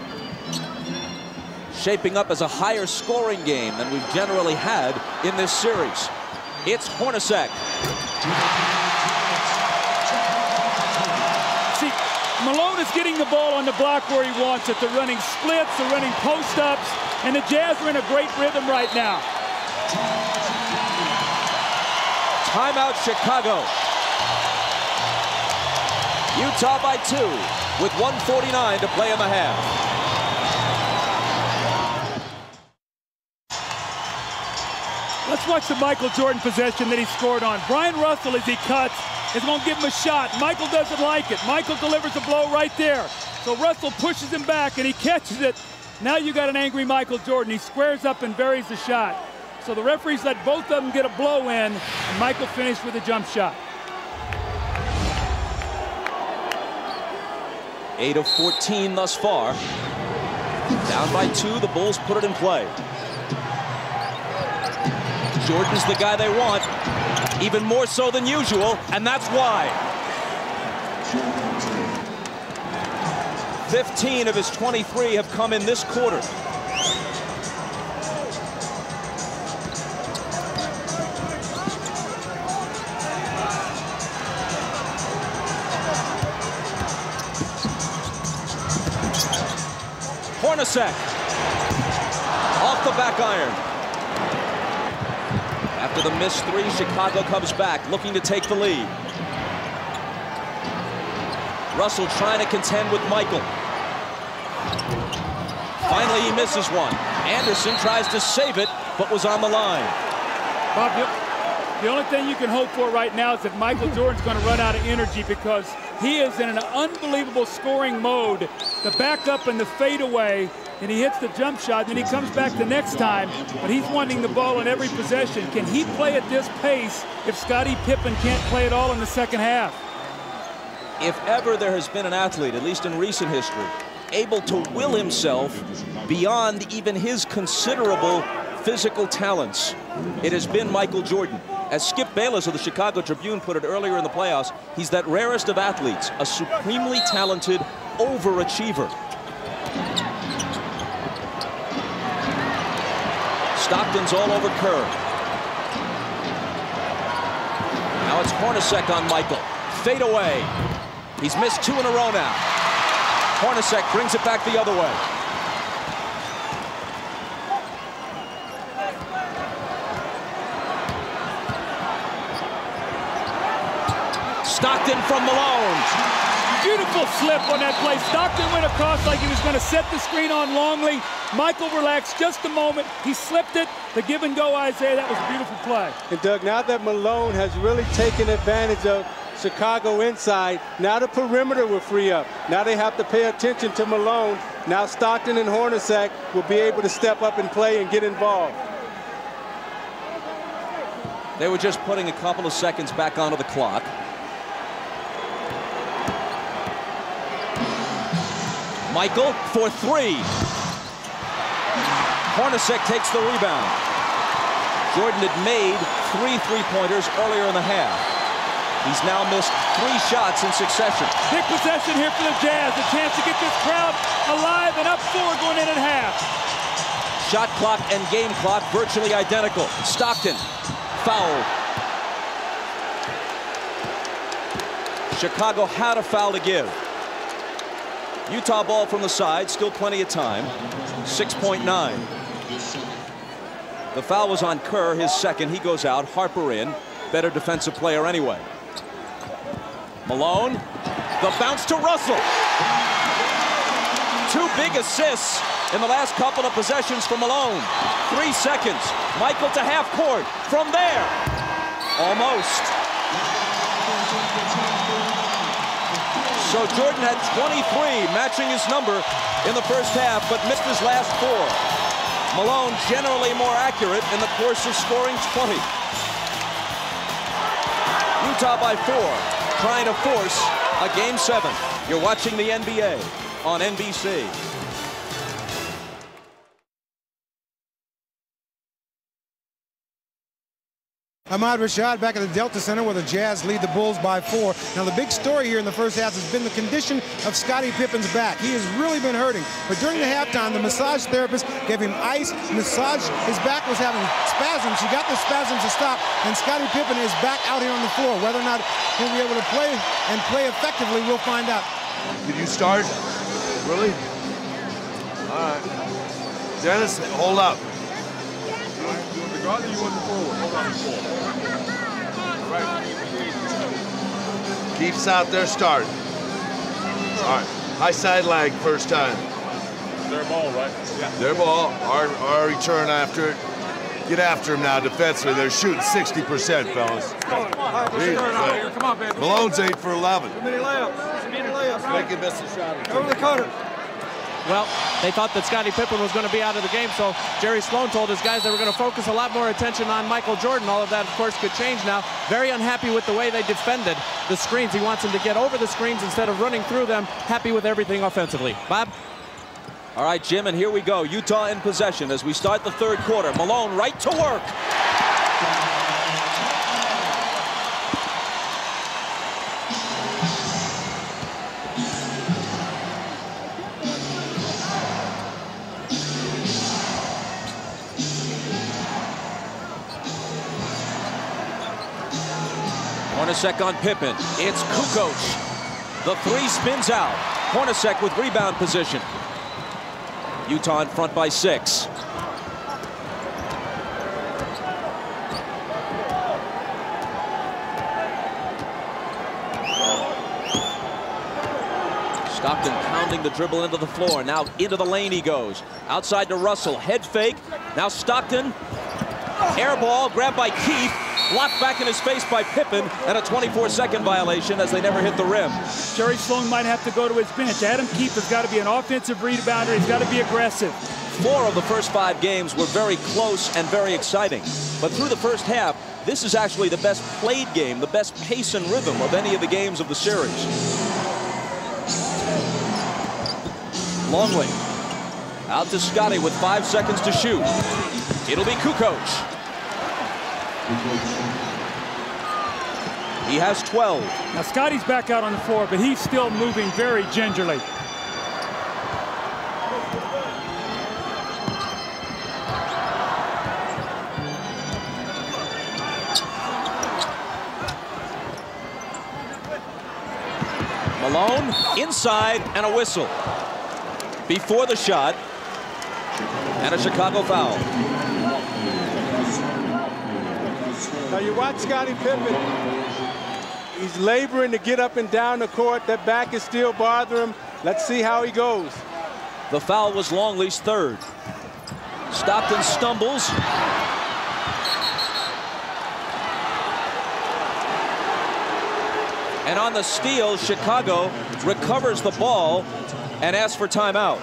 Shaping up as a higher scoring game than we've generally had in this series. It's Hornacek. See, Malone is getting the ball on the block where he wants it. They're running splits, they're running post-ups, and the Jazz are in a great rhythm right now. Timeout, Chicago. Utah by 2 with 1:49 to play in the half. Let's watch the Michael Jordan possession that he scored on. Brian Russell, as he cuts, is going to give him a shot. Michael doesn't like it. Michael delivers a blow right there. So Russell pushes him back, and he catches it. Now you got an angry Michael Jordan. He squares up and buries the shot. So the referees let both of them get a blow in, and Michael finished with a jump shot. 8 of 14 thus far. Down by 2, the Bulls put it in play. Jordan's the guy they want, even more so than usual, and that's why. 15 of his 23 have come in this quarter. Hornacek off the back iron. After the missed 3, Chicago comes back, looking to take the lead. Russell trying to contend with Michael. Finally, he misses one. Anderson tries to save it, but was on the line. Bob, The only thing you can hope for right now is that Michael Jordan's going to run out of energy because he is in an unbelievable scoring mode. The backup and the fadeaway, and he hits the jump shot, then he comes back the next time, but he's wanting the ball in every possession. Can he play at this pace if Scottie Pippen can't play at all in the second half? If ever there has been an athlete, at least in recent history, able to will himself beyond even his considerable physical talents, it has been Michael Jordan. As Skip Bayless of the Chicago Tribune put it earlier in the playoffs, he's that rarest of athletes, a supremely talented overachiever. Stockton's all over Kerr. Now it's Hornacek on Michael. Fade away. He's missed 2 in a row now. Hornacek brings it back the other way. Stockton from Malone. Beautiful slip on that play. Stockton went across like he was going to set the screen on Longley. Michael relaxed just a moment. He slipped it. The give and go, Isaiah. That was a beautiful play. And Doug, now that Malone has really taken advantage of Chicago inside, now the perimeter will free up. Now they have to pay attention to Malone. Now Stockton and Hornacek will be able to step up and play and get involved. They were just putting a couple of seconds back onto the clock. Michael for 3. Hornacek takes the rebound. Jordan had made 3 three-pointers earlier in the half. He's now missed 3 shots in succession. Big possession here for the Jazz. A chance to get this crowd alive and up 4 going in at half. Shot clock and game clock virtually identical. Stockton fouled. Chicago had a foul to give. Utah ball from the side, still plenty of time. 6.9. The foul was on Kerr, his second. He goes out. Harper in. Better defensive player anyway. Malone. The bounce to Russell. 2 big assists in the last couple of possessions for Malone. 3 seconds. Michael to half court. From there. Almost. So Jordan had 23, matching his number in the first half, but missed his last 4. Malone generally more accurate in the course of scoring 20. Utah by 4, trying to force a Game 7. You're watching the NBA on NBC. Ahmad Rashad back at the Delta Center where the Jazz lead the Bulls by 4. Now the big story here in the first half has been the condition of Scottie Pippen's back. He has really been hurting. But during the halftime, the massage therapist gave him ice, massage. His back was having spasms. She got the spasms to stop, and Scottie Pippen is back out here on the floor. Whether or not he'll be able to play and play effectively, we'll find out. Can you start? Really? All right. Dennis, hold up. You want the guard or you want the forward? Hold on, forward. Right. Keith's out there starting. All right. High side lag first time. Their ball, right? Yeah. Their ball. Our return after it. Get after him now defensively. They're shooting 60%, fellas. Come on, baby. Malone's 8 for 11. Too many layups. Too many layups. Make him miss a shot. Over the cutter. Well, they thought that Scottie Pippen was going to be out of the game, so Jerry Sloan told his guys they were going to focus a lot more attention on Michael Jordan. All of that, of course, could change now. Very unhappy with the way they defended the screens. He wants them to get over the screens instead of running through them. Happy with everything offensively. Bob? All right, Jim, and here we go. Utah in possession as we start the third quarter. Malone right to work. Hornacek on Pippen. It's Kukoc. The 3 spins out. Hornacek with rebound position. Utah in front by 6. Stockton pounding the dribble into the floor. Now into the lane he goes. Outside to Russell. Head fake. Now Stockton. Air ball grabbed by Keith. blocked back in his face by Pippen, and a 24-second violation as they never hit the rim. Jerry Sloan might have to go to his bench. Adam Keefe has got to be an offensive rebounder. He's got to be aggressive. 4 of the first 5 games were very close and very exciting. But through the first half, this is actually the best played game, the best pace and rhythm of any of the games of the series. Longley out to Scotty with 5 seconds to shoot. It'll be Kukoc. He has 12. Now Scotty's back out on the floor, but he's still moving very gingerly. Malone inside and a whistle before the shot, and a Chicago foul. Now you watch Scottie Pippen. He's laboring to get up and down the court. That back is still bothering him. Let's see how he goes. The foul was Longley's 3rd. Stockton stumbles. And on the steal, Chicago recovers the ball and asks for timeout.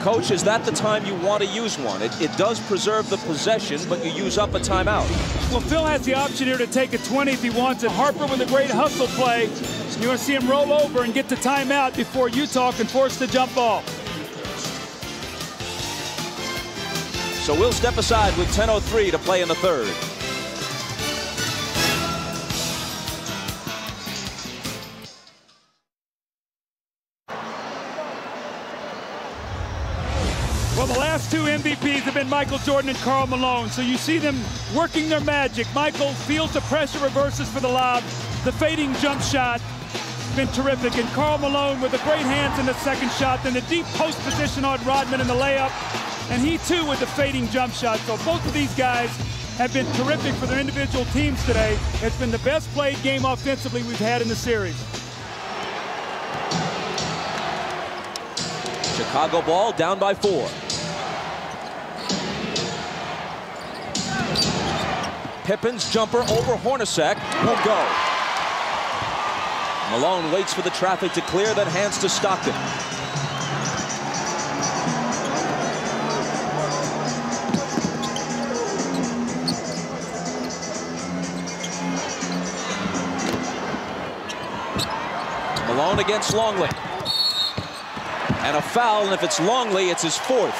Coach, is that the time you want to use one? It does preserve the possession, but you use up a timeout. Well, Phil has the option here to take a 20 if he wants it. Harper with a great hustle play. You want to see him roll over and get the timeout before Utah can force the jump ball. So we'll step aside with 10:03 to play in the 3rd. Well, the last 2 MVPs have been Michael Jordan and Karl Malone, so you see them working their magic. Michael feels the pressure, reverses for the lob. The fading jump shot, been terrific. And Karl Malone with the great hands in the second shot, then the deep post position on Rodman in the layup, and he too with the fading jump shot. So both of these guys have been terrific for their individual teams today. It's been the best played game offensively we've had in the series. Chicago ball down by 4. Pippen's jumper over Hornacek won't go. Malone waits for the traffic to clear, then hands to Stockton. Malone against Longley. And a foul, and if it's Longley, it's his 4th.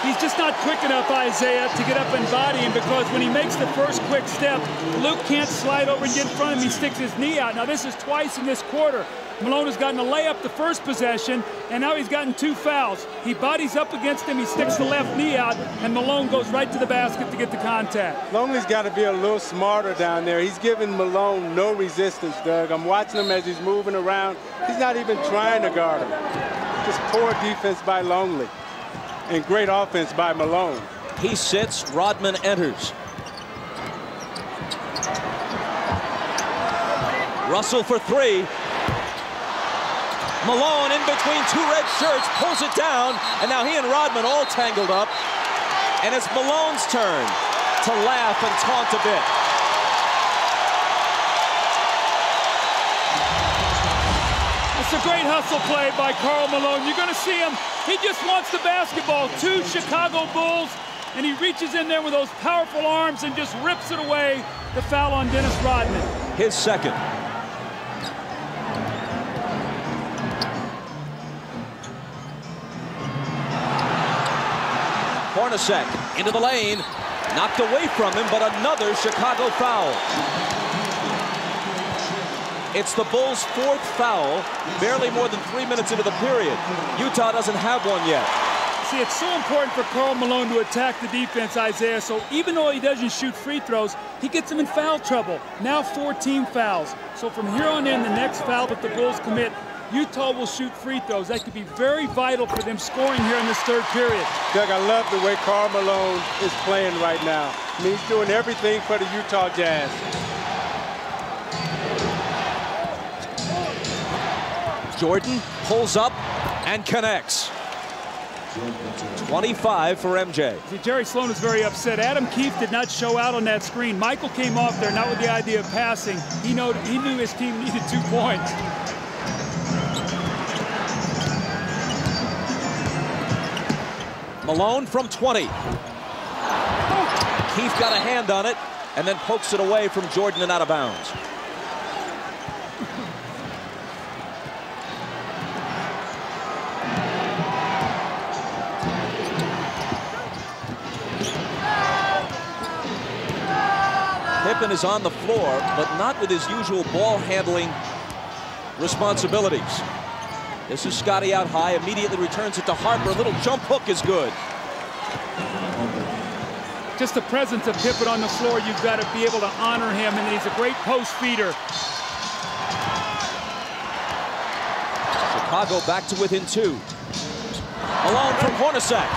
He's just not quick enough, Isaiah, to get up and body him, because when he makes the first quick step, Luke can't slide over and get in front of him. He sticks his knee out. Now, this is twice in this quarter. Malone has gotten a layup the first possession, and now he's gotten 2 fouls. He bodies up against him, he sticks the left knee out, and Malone goes right to the basket to get the contact. Longley's got to be a little smarter down there. He's giving Malone no resistance, Doug. I'm watching him as he's moving around. He's not even trying to guard him. Just poor defense by Longley. And great offense by Malone. He sits, Rodman enters. Russell for 3. Malone in between 2 red shirts, pulls it down, and now he and Rodman all tangled up. And it's Malone's turn to laugh and taunt a bit. It's a great hustle play by Karl Malone. You're going to see him. He just wants the basketball. 2 Chicago Bulls, and he reaches in there with those powerful arms and just rips it away. The foul on Dennis Rodman. His 2nd. Hornacek into the lane. Knocked away from him, but another Chicago foul. It's the Bulls' 4th foul, barely more than 3 minutes into the period. Utah doesn't have one yet. See, it's so important for Karl Malone to attack the defense, Isaiah, so even though he doesn't shoot free throws, he gets them in foul trouble. Now 4 team fouls. So from here on in, the next foul that the Bulls commit, Utah will shoot free throws. That could be very vital for them scoring here in this 3rd period. Doug, I love the way Karl Malone is playing right now. I mean, he's doing everything for the Utah Jazz. Jordan pulls up and connects. 25 for MJ. See, Jerry Sloan is very upset. Adam Keefe did not show out on that screen. Michael came off there not with the idea of passing. He knew his team needed 2 points. Malone from 20. Keefe got a hand on it and then pokes it away from Jordan and out of bounds. Pippen is on the floor, but not with his usual ball handling responsibilities. This is Scotty out high, immediately returns it to Harper. A little jump hook is good. Just the presence of Pippen on the floor, you've got to be able to honor him, and he's a great post feeder. Chicago back to within 2. Malone from Hornacek.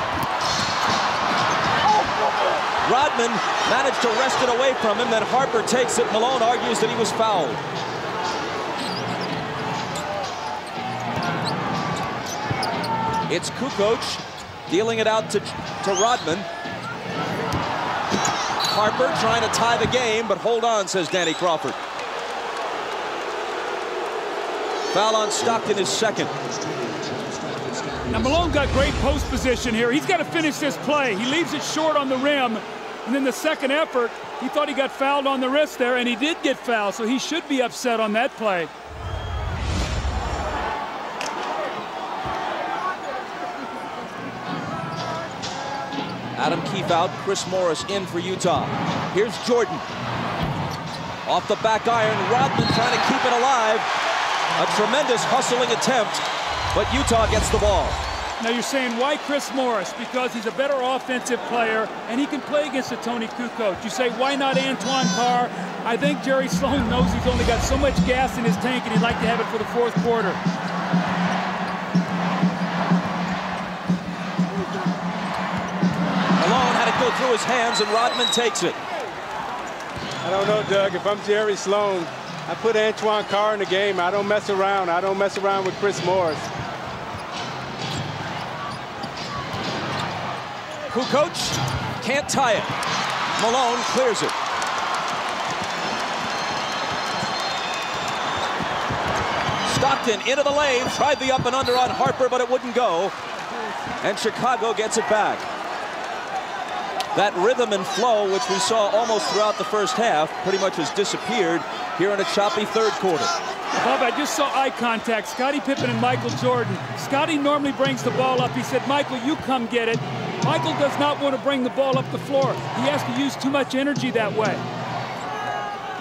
Rodman managed to wrest it away from him, then Harper takes it. Malone argues that he was fouled. It's Kukoc dealing it out to Rodman. Harper trying to tie the game, but hold on, says Danny Crawford. Foul on Stockton is second. Now Malone got great post position here. He's got to finish this play. He leaves it short on the rim, and then the second effort, he thought he got fouled on the wrist there, and he did get fouled, so he should be upset on that play. Adam Keefe out, Chris Morris in for Utah. Here's Jordan. Off the back iron, Rodman trying to keep it alive. A tremendous hustling attempt, but Utah gets the ball. Now you're saying, why Chris Morris? Because he's a better offensive player, and he can play against a Tony Kukoc. You say, why not Antoine Carr? I think Jerry Sloan knows he's only got so much gas in his tank, and he'd like to have it for the 4th quarter. Go through his hands, and Rodman takes it. I don't know, Doug. If I'm Jerry Sloan, I put Antoine Carr in the game. I don't mess around. I don't mess around with Chris Morris. Kukoc can't tie it. Malone clears it. Stockton into the lane, tried the up and under on Harper, but it wouldn't go. And Chicago gets it back. That rhythm and flow, which we saw almost throughout the first half, pretty much has disappeared here in a choppy 3rd quarter. Bob, I just saw eye contact. Scottie Pippen and Michael Jordan. Scottie normally brings the ball up. He said, Michael, you come get it. Michael does not want to bring the ball up the floor. He has to use too much energy that way.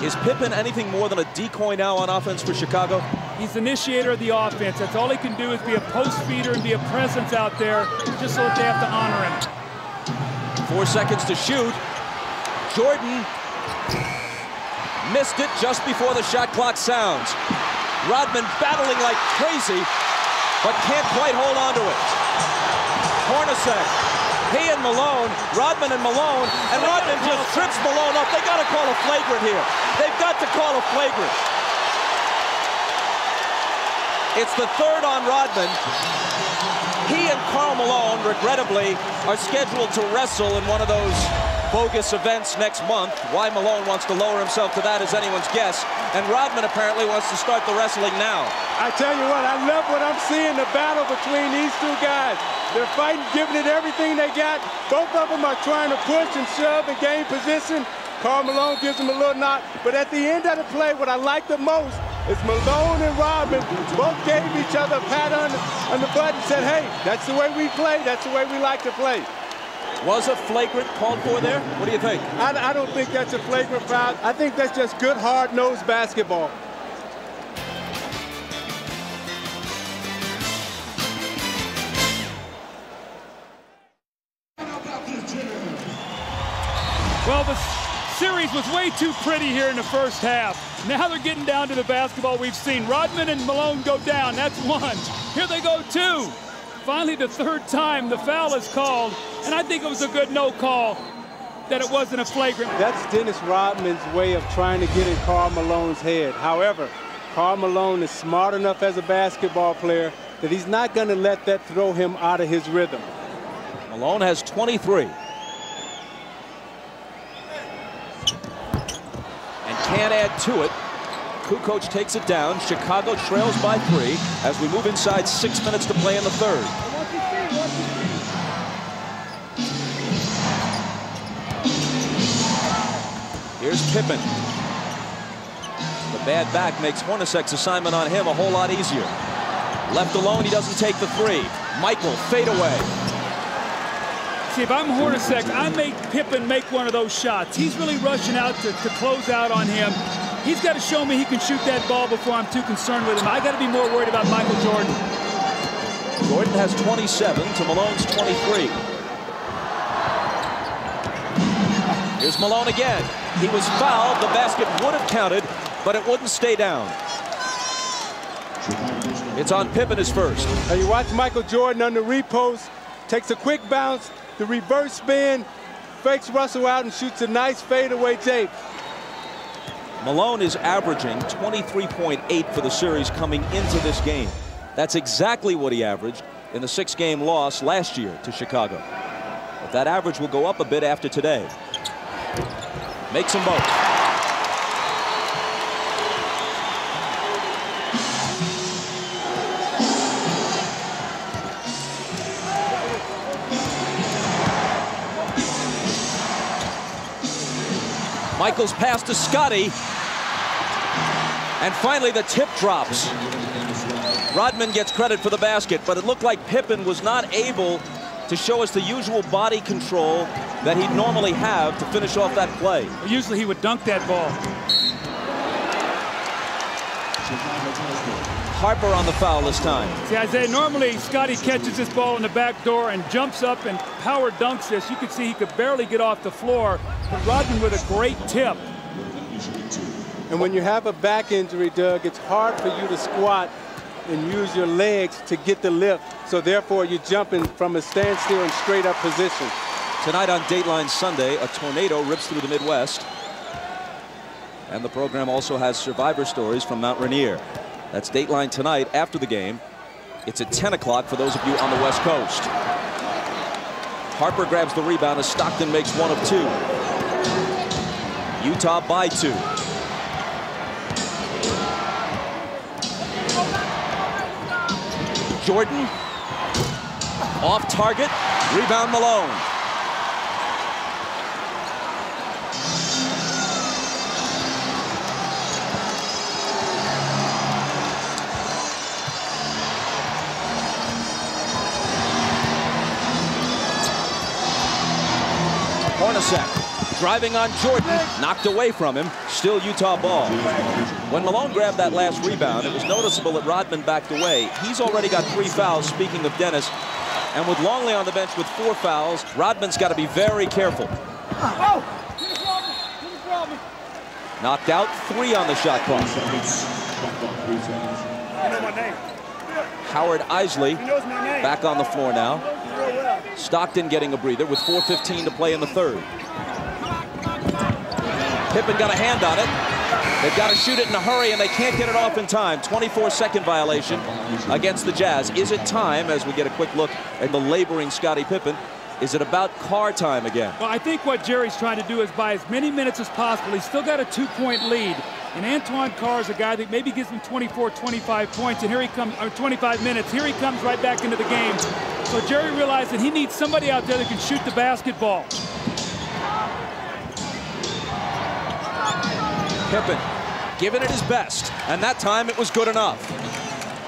Is Pippen anything more than a decoy now on offense for Chicago? He's the initiator of the offense. That's all he can do, is be a post feeder and be a presence out there, just so that they have to honor him. 4 seconds to shoot. Jordan missed it just before the shot clock sounds. Rodman battling like crazy, but can't quite hold on to it. Hornacek, he and Malone, Rodman and Malone, and Rodman just trips Malone up. They got to call a flagrant here. They've got to call a flagrant. It's the 3rd on Rodman. He and Karl Malone, regrettably, are scheduled to wrestle in one of those bogus events next month. Why Malone wants to lower himself to that is anyone's guess. And Rodman apparently wants to start the wrestling now. I tell you what, I love what I'm seeing, the battle between these 2 guys. They're fighting, giving it everything they got. Both of them are trying to push and shove and gain position. Karl Malone gives him a little knock. But at the end of the play, what I like the most is Malone and Rodman both gave each other a pat on the butt and said, hey, that's the way we play. That's the way we like to play. Was a flagrant called for there? What do you think? I don't think that's a flagrant foul. I think that's just good, hard-nosed basketball. Well, the series was way too pretty here in the first half. Now they're getting down to the basketball we've seen. Rodman and Malone go down. That's 1. Here they go 2. Finally, the 3rd time the foul is called, and I think it was a good no call that it wasn't a flagrant. That's Dennis Rodman's way of trying to get in Karl Malone's head. However, Karl Malone is smart enough as a basketball player that he's not going to let that throw him out of his rhythm. Malone has 23. And can't add to it. Kukoc takes it down. Chicago trails by 3 as we move inside 6 minutes to play in the third. Here's Pippen. The bad back makes Hornacek's assignment on him a whole lot easier. Left alone, he doesn't take the 3. Michael, fade away. See, if I'm Hornacek, I make Pippen make one of those shots. He's really rushing out to close out on him. He's got to show me he can shoot that ball before I'm too concerned with him. I got to be more worried about Michael Jordan. Jordan has 27 to Malone's 23. Here's Malone again. He was fouled. The basket would have counted, but it wouldn't stay down. It's on Pippen his first. Now you watch Michael Jordan on the repost, takes a quick bounce, the reverse spin, fakes Russell out and shoots a nice fadeaway tape. Malone is averaging 23.8 for the series coming into this game. That's exactly what he averaged in the 6-game loss last year to Chicago. But that average will go up a bit after today. Makes them both. Michael's pass to Scotty. And finally the tip drops. Rodman gets credit for the basket, but it looked like Pippen was not able to show us the usual body control that he'd normally have to finish off that play. Usually he would dunk that ball. Harper on the foul this time. See, Isaiah, normally Scotty catches this ball in the back door and jumps up and power dunks this. You could see he could barely get off the floor, but Rodman with a great tip. And when you have a back injury, Doug, it's hard for you to squat and use your legs to get the lift. So therefore, you're jumping from a standstill and straight up position. Tonight on Dateline Sunday, a tornado rips through the Midwest. And the program also has survivor stories from Mount Rainier. That's Dateline tonight after the game. It's at 10 o'clock for those of you on the West Coast. Harper grabs the rebound as Stockton makes 1 of 2. Utah by 2. Jordan off target, rebound Malone. Hornacek driving on Jordan, knocked away from him, still Utah ball. When Malone grabbed that last rebound, it was noticeable that Rodman backed away. He's already got 3 fouls, speaking of Dennis. And with Longley on the bench with 4 fouls, Rodman's got to be very careful. Knocked out, 3 on the shot clock. Howard Isley back on the floor now. Stockton getting a breather with 4:15 to play in the third. Pippen got a hand on it. They've got to shoot it in a hurry, and they can't get it off in time. 24-second violation against the Jazz. Is it time, as we get a quick look at the laboring Scottie Pippen, is it about Carr time again? Well, I think what Jerry's trying to do is buy as many minutes as possible. He's still got a 2-point lead. And Antoine Carr is a guy that maybe gives him 24, 25 points, and here he comes, or 25 minutes. Here he comes right back into the game. So Jerry realized that he needs somebody out there that can shoot the basketball. Pippen giving it his best, and that time it was good enough.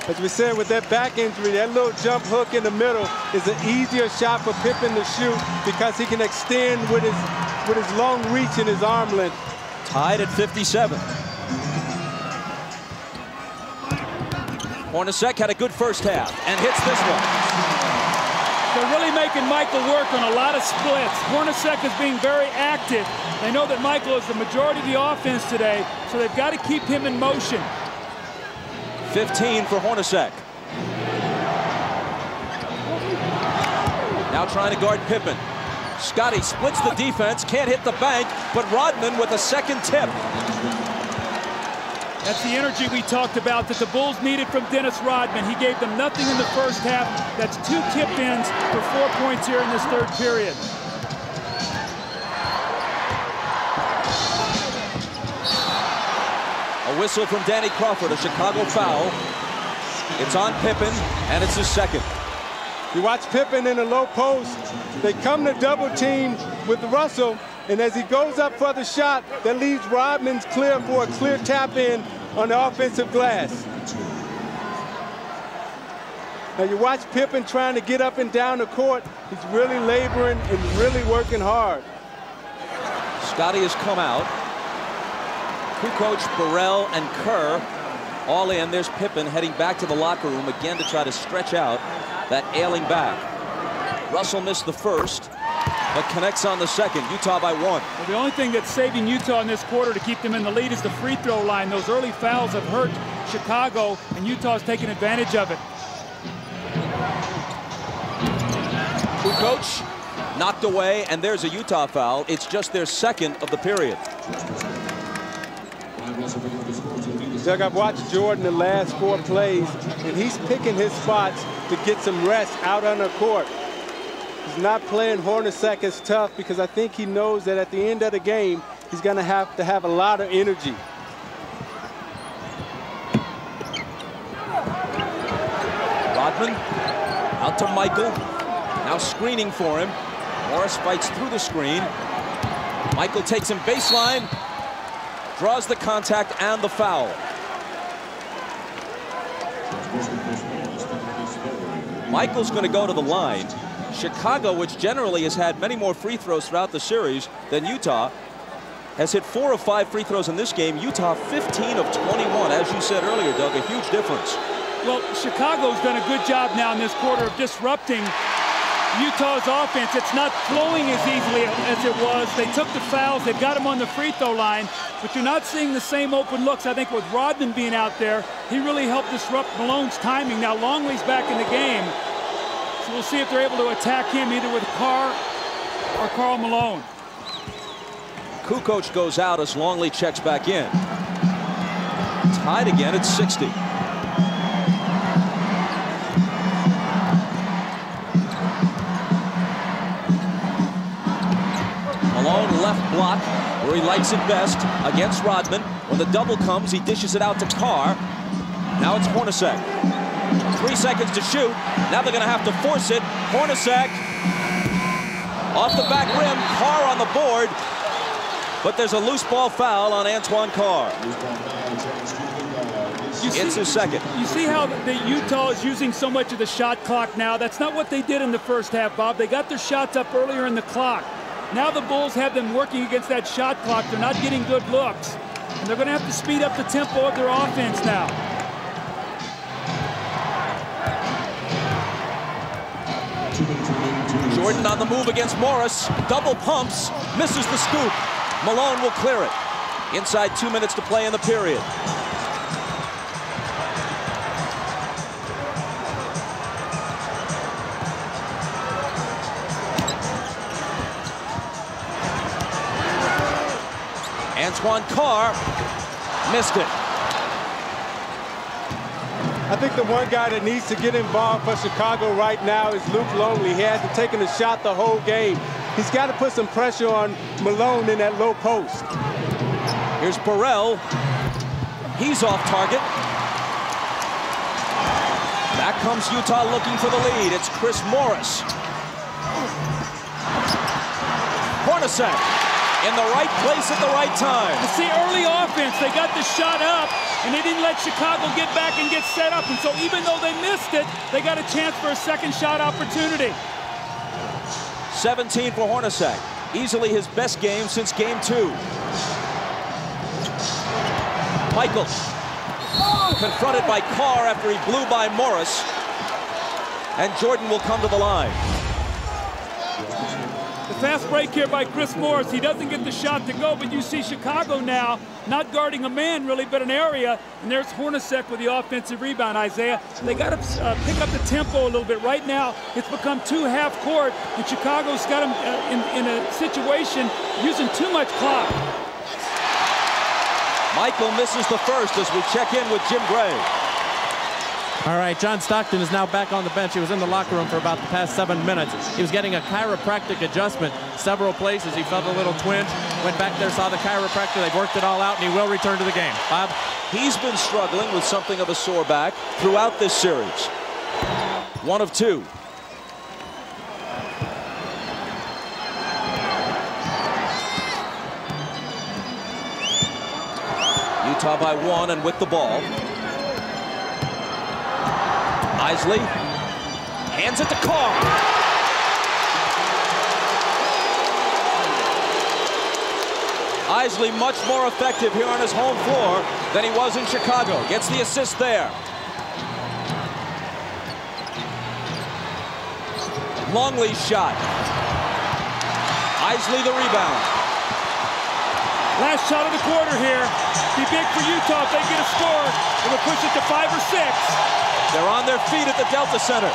As we said, with that back injury, that little jump hook in the middle is an easier shot for Pippen to shoot because he can extend with his long reach and his arm length. Tied at 57. Hornacek had a good first half and hits this one. They're really making Michael work on a lot of splits. Hornacek is being very active. They know that Michael is the majority of the offense today, so they've got to keep him in motion. 15 for Hornacek. Now trying to guard Pippen. Scotty splits the defense, can't hit the bank, but Rodman with a second tip. That's the energy we talked about that the Bulls needed from Dennis Rodman. He gave them nothing in the first half. That's 2 tip-ins for 4 points here in this third period. A whistle from Danny Crawford, a Chicago foul. It's on Pippen, and it's his second. You watch Pippen in the low post. They come to double team with Russell, and as he goes up for the shot, that leaves Rodman's clear for a clear tap in on the offensive glass. Now you watch Pippen trying to get up and down the court. He's really laboring and really working hard. Scotty has come out. Kukoc, Burrell, and Kerr all in. There's Pippen heading back to the locker room again to try to stretch out that ailing back. Russell missed the first, but connects on the second. Utah by 1. Well, the only thing that's saving Utah in this quarter to keep them in the lead is the free throw line. Those early fouls have hurt Chicago, and Utah's taking advantage of it. Kukoc knocked away, and there's a Utah foul. It's just their second of the period. Doug, I've watched Jordan the last 4 plays, and he's picking his spots to get some rest out on the court. He's not playing Hornacek as tough because I think he knows that at the end of the game, he's going to have a lot of energy. Rodman out to Michael. Now screening for him. Morris fights through the screen. Michael takes him baseline. Draws the contact and the foul. Michael's going to go to the line. Chicago, which generally has had many more free throws throughout the series than Utah, has hit 4 of 5 free throws in this game. Utah 15 of 21. As you said earlier, Doug, a huge difference. Well, Chicago's done a good job now in this quarter of disrupting Utah's offense. It's not flowing as easily as it was. They took the fouls. They've got him on the free throw line, but you're not seeing the same open looks. I think with Rodman being out there, he really helped disrupt Malone's timing. Now Longley's back in the game, so we'll see if they're able to attack him either with Carr or Karl Malone. Kukoc goes out as Longley checks back in. Tied again at 60. Malone left block where he likes it best against Rodman. When the double comes, he dishes it out to Carr. Now it's Hornacek. 3 seconds to shoot. Now they're going to have to force it. Hornacek off the back rim. Carr on the board. But there's a loose ball foul on Antoine Carr. It's his second. You see how the Utah is using so much of the shot clock now? That's not what they did in the first half, Bob. They got their shots up earlier in the clock. Now the Bulls have them working against that shot clock. They're not getting good looks. And they're going to have to speed up the tempo of their offense now. Jordan on the move against Morris. Double pumps. Misses the scoop. Malone will clear it. Inside 2 minutes to play in the period. Antoine Carr missed it. I think the one guy that needs to get involved for Chicago right now is Luke Longley. He hasn't taken a shot the whole game. He's got to put some pressure on Malone in that low post. Here's Burrell. He's off target. Back comes Utah looking for the lead. It's Chris Morris. Hornacek in the right place at the right time. You see, early offense, they got the shot up, and they didn't let Chicago get back and get set up. And so even though they missed it, they got a chance for a second shot opportunity. 17 for Hornacek. Easily his best game since game 2. Michael confronted by Carr after he blew by Morris. And Jordan will come to the line. The fast break here by Chris Morris. He doesn't get the shot to go, but you see Chicago now not guarding a man really, but an area. And there's Hornacek with the offensive rebound, Isaiah. They got to pick up the tempo a little bit. Right now, it's become 2 half court, and Chicago's got them in a situation using too much clock. Michael misses the first as we check in with Jim Gray. All right, John Stockton is now back on the bench. He was in the locker room for about the past 7 minutes. He was getting a chiropractic adjustment several places. He felt a little twinge, went back there, saw the chiropractor. They've worked it all out, and he will return to the game. Bob? He's been struggling with something of a sore back throughout this series. 1 of 2. Utah by 1 and with the ball. Isley hands it to Carr. Isley much more effective here on his home floor than he was in Chicago. Gets the assist there. Longley's shot. Isley the rebound. Last shot of the quarter here. Be big for Utah if they get a score. It'll push it to 5 or 6. They're on their feet at the Delta Center.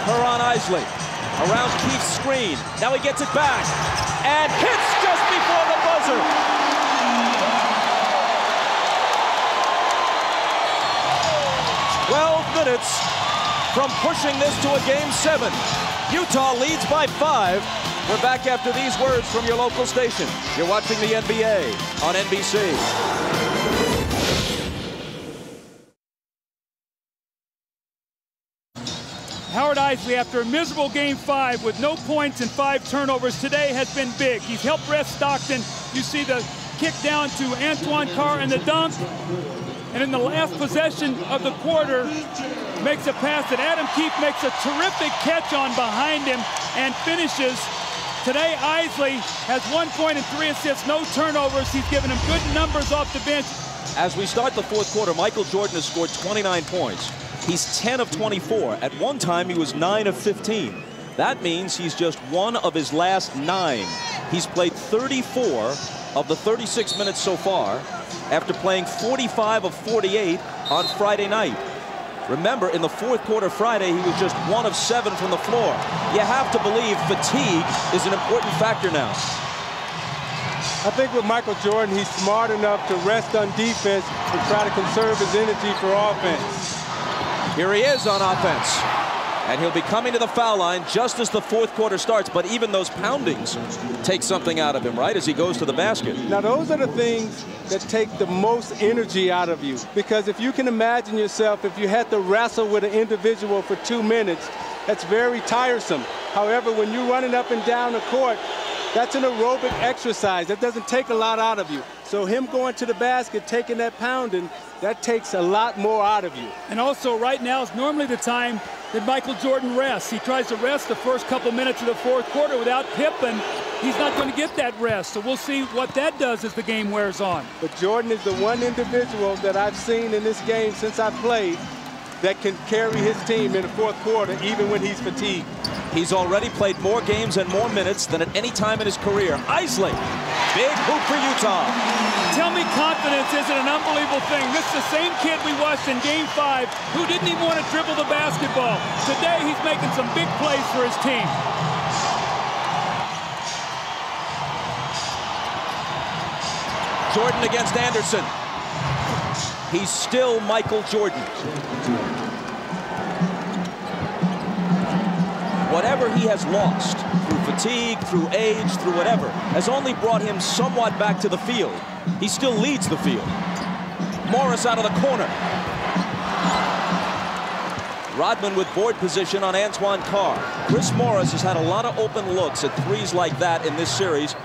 Kerr on Isley. Around Keith's screen. Now he gets it back. And hits just before the buzzer. Minutes from pushing this to a Game 7. Utah leads by 5. We're back after these words from your local station. You're watching the NBA on NBC. Howard Isley, after a miserable Game 5 with no points and 5 turnovers, today has been big. He's helped rest Stockton. You see the kick down to Antoine Carr and the dunk. And in the last possession of the quarter, makes a pass that Adam Keefe makes a terrific catch on behind him and finishes. Today, Isley has 1 point and 3 assists, no turnovers. He's given him good numbers off the bench. As we start the fourth quarter, Michael Jordan has scored 29 points. He's 10 of 24. At one time, he was 9 of 15. That means he's just 1 of his last 9. He's played 34 of the 36 minutes so far, after playing 45 of 48 on Friday night. Remember, in the fourth quarter Friday, he was just 1 of 7 from the floor. You have to believe fatigue is an important factor now. I think with Michael Jordan, he's smart enough to rest on defense and try to conserve his energy for offense. Here he is on offense. And he'll be coming to the foul line just as the fourth quarter starts. But even those poundings take something out of him, right, as he goes to the basket. Now, those are the things that take the most energy out of you. Because if you can imagine yourself, if you had to wrestle with an individual for 2 minutes, that's very tiresome. However, when you're running up and down the court, that's an aerobic exercise. That doesn't take a lot out of you. So him going to the basket, taking that pounding, that takes a lot more out of you. And also right now is normally the time that Michael Jordan rests. He tries to rest the first couple minutes of the fourth quarter without Pippen. He's not going to get that rest. So we'll see what that does as the game wears on. But Jordan is the one individual that I've seen in this game since I played that can carry his team in the fourth quarter even when he's fatigued. He's already played more games and more minutes than at any time in his career. Isley, big hoop for Utah. Tell me confidence isn't an unbelievable thing. This is the same kid we watched in Game 5 who didn't even want to dribble the basketball. Today he's making some big plays for his team. Jordan against Anderson. He's still Michael Jordan. Whatever he has lost, through fatigue, through age, through whatever, has only brought him somewhat back to the field. He still leads the field. Morris out of the corner. Rodman with board position on Antoine Carr. Chris Morris has had a lot of open looks at threes like that in this series.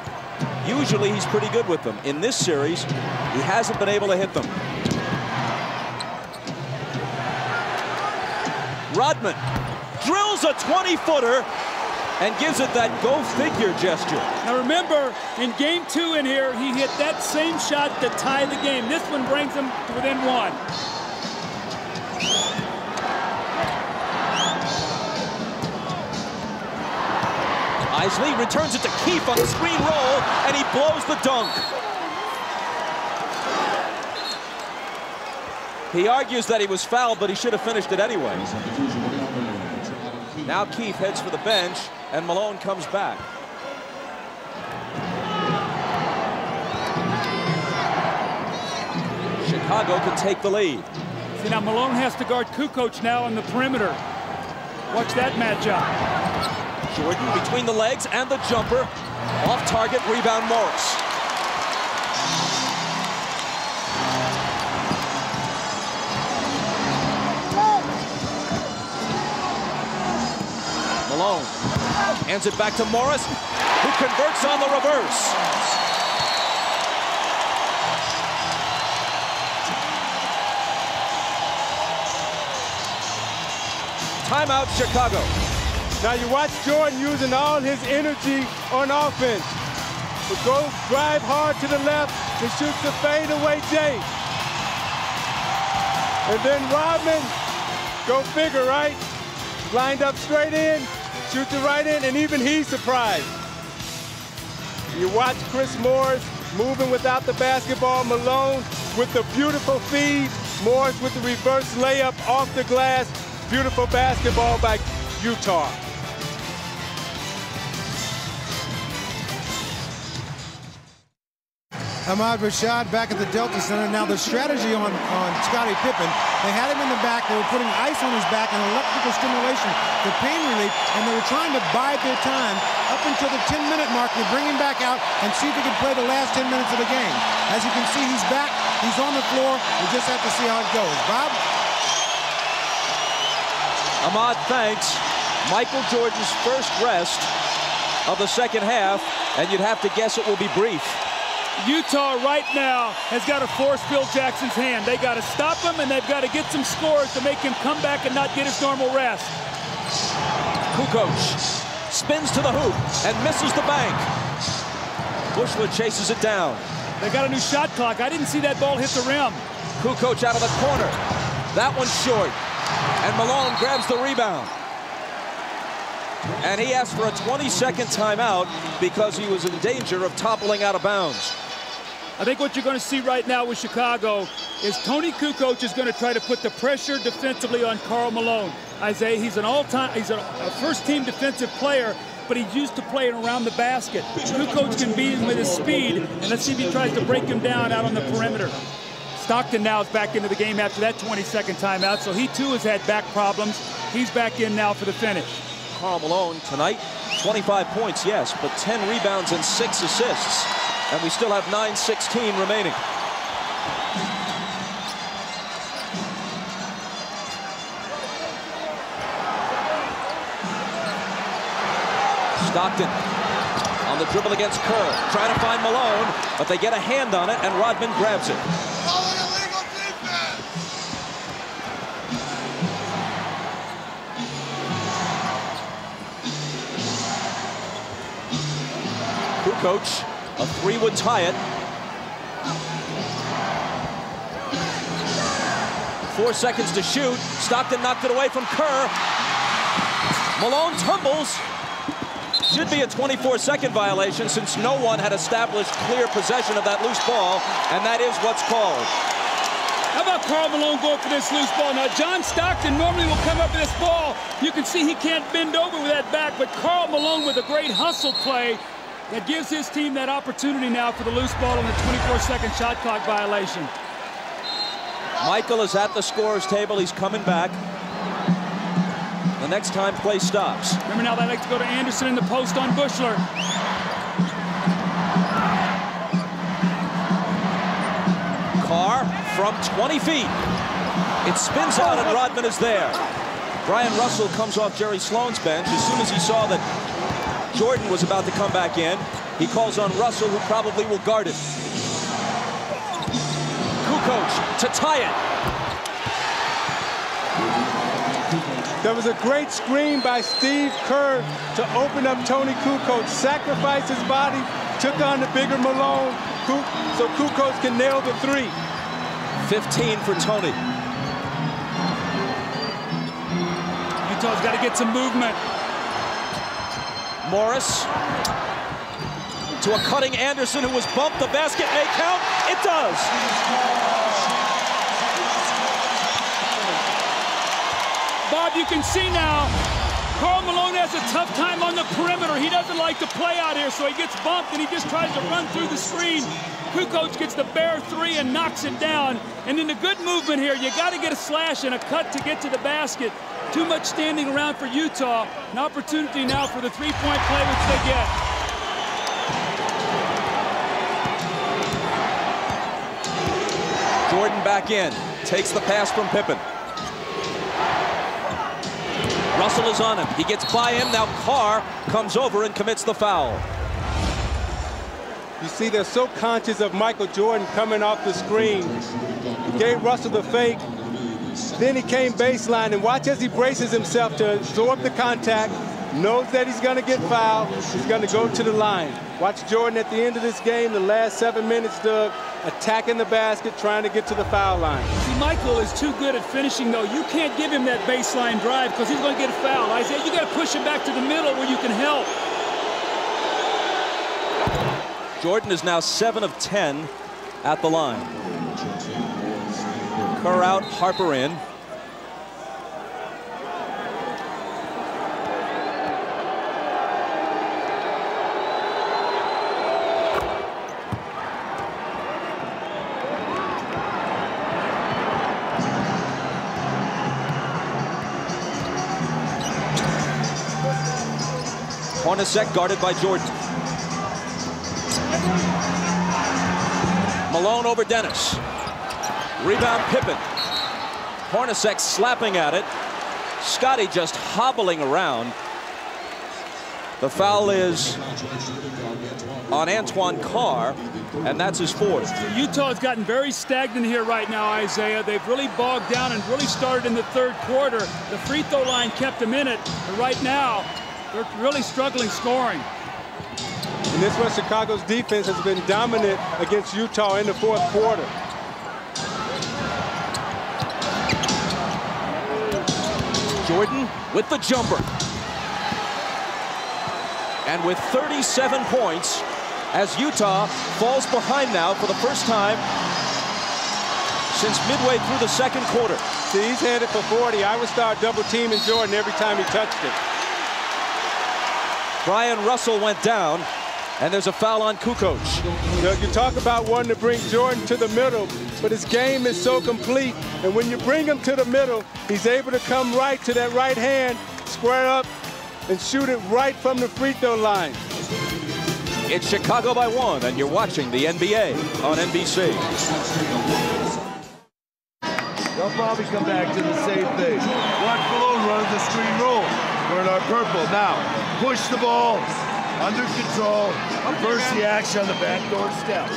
Usually he's pretty good with them. In this series, he hasn't been able to hit them. Rodman drills a 20-footer and gives it that go-figure gesture. Now remember, in Game 2 in here, he hit that same shot to tie the game. This one brings him to within 1. Isley returns it to Keefe on the screen roll, and he blows the dunk. He argues that he was fouled, but he should have finished it anyway. Now Keith heads for the bench, and Malone comes back. Chicago can take the lead. See, now Malone has to guard Kukoc now on the perimeter. Watch that matchup. Jordan between the legs and the jumper. Off target, rebound Morris. Malone hands it back to Morris, who converts on the reverse. Timeout, Chicago. Now you watch Jordan using all his energy on offense. To go drive hard to the left and shoots the fadeaway J. And then Rodman, go figure, right? Lined up straight in, shoots it right in, and even he's surprised. You watch Chris Morris moving without the basketball. Malone with the beautiful feed. Morris with the reverse layup off the glass. Beautiful basketball by Utah. Ahmad Rashad back at the Delta Center. Now the strategy on Scottie Pippen, they had him in the back. They were putting ice on his back and electrical stimulation for pain relief, and they were trying to bide their time up until the 10-minute mark to bring him back out and see if he could play the last 10 minutes of the game. As you can see, he's back. He's on the floor. We just have to see how it goes. Bob? Ahmad thanks. Michael Jordan's first rest of the second half, and you'd have to guess it will be brief. Utah right now has got to force Phil Jackson's hand. They got to stop him, and they've got to get some scores to make him come back and not get his normal rest. Kukoc spins to the hoop and misses the bank. Bushler chases it down. They got a new shot clock. I didn't see that ball hit the rim. Kukoc out of the corner. That one's short. And Malone grabs the rebound. And he asked for a 20-second timeout because he was in danger of toppling out of bounds. I think what you're going to see right now with Chicago is Tony Kukoc is going to try to put the pressure defensively on Karl Malone. Isaiah, he's a first-team defensive player, but he's used to playing around the basket. Kukoc can beat him with his speed, and let's see if he tries to break him down out on the perimeter. Stockton now is back into the game after that 20-second timeout, so he too has had back problems. He's back in now for the finish. Karl Malone tonight, 25 points, yes, but 10 rebounds and 6 assists. And we still have 9:16 remaining. Stockton on the dribble against Kerr, trying to find Malone, but they get a hand on it, and Rodman grabs it. Kukoc, a 3 would tie it. 4 seconds to shoot. Stockton knocked it away from Kerr. Malone tumbles. Should be a 24-second violation since no one had established clear possession of that loose ball, and that is what's called. How about Karl Malone going for this loose ball? Now, John Stockton normally will come up with this ball. You can see he can't bend over with that back, but Karl Malone with a great hustle play that gives his team that opportunity now for the loose ball on the 24-second shot clock violation. Michael is at the scorer's table. He's coming back. The next time play stops. Remember now they like to go to Anderson in the post on Bushler. Carr from 20 feet. It spins out and Rodman is there. Brian Russell comes off Jerry Sloan's bench. As soon as he saw that Jordan was about to come back in, he calls on Russell, who probably will guard it. Kukoc to tie it. There was a great screen by Steve Kerr to open up Tony Kukoc, sacrificed his body, took on the bigger Malone, so Kukoc can nail the 3. 15 for Tony. Utah's got to get some movement. Morris to a cutting Anderson, who was bumped. The basket may count. It does. Bob, you can see now, Karl tough time on the perimeter. He doesn't like to play out here, so he gets bumped and he just tries to run through the screen. Kukoc gets the bare three and knocks it down. And in the good movement here, you got to get a slash and a cut to get to the basket. Too much standing around for Utah. An opportunity now for the three-point play, which they get. Jordan back in, takes the pass from Pippen. Russell is on him. He gets by him. Now Carr comes over and commits the foul. You see, they're so conscious of Michael Jordan coming off the screen. He gave Russell the fake. Then he came baseline, and watch as he braces himself to absorb the contact, knows that he's going to get fouled. He's going to go to the line. Watch Jordan at the end of this game, the last 7 minutes, Doug, attacking the basket, trying to get to the foul line. See, Michael is too good at finishing, though. You can't give him that baseline drive because he's going to get a foul. Isaiah, you got to push him back to the middle where you can help. Jordan is now 7 of 10 at the line. Kerr out, Harper in. Hornacek guarded by Jordan. Malone over Dennis. Rebound Pippen. Hornacek slapping at it. Scotty just hobbling around. The foul is on Antoine Carr, and that's his fourth. Utah has gotten very stagnant here right now, Isaiah. They've really bogged down and really started in the third quarter. The free throw line kept them in it, but right now they're really struggling scoring. And this was Chicago's defense has been dominant against Utah in the fourth quarter. Jordan with the jumper. And with 37 points, as Utah falls behind now for the first time since midway through the second quarter. See, he's headed for 40. I would start double teaming Jordan every time he touched it. Brian Russell went down, and there's a foul on Kukoc. You talk about wanting to bring Jordan to the middle, but his game is so complete. And when you bring him to the middle, he's able to come right to that right hand, square up, and shoot it right from the free throw line. It's Chicago by 1, and you're watching the NBA on NBC. They'll probably come back to the same thing. Watch Malone run the screen roll. We're in our purple. Now, push the ball, under control, reverse the action on the backdoor step.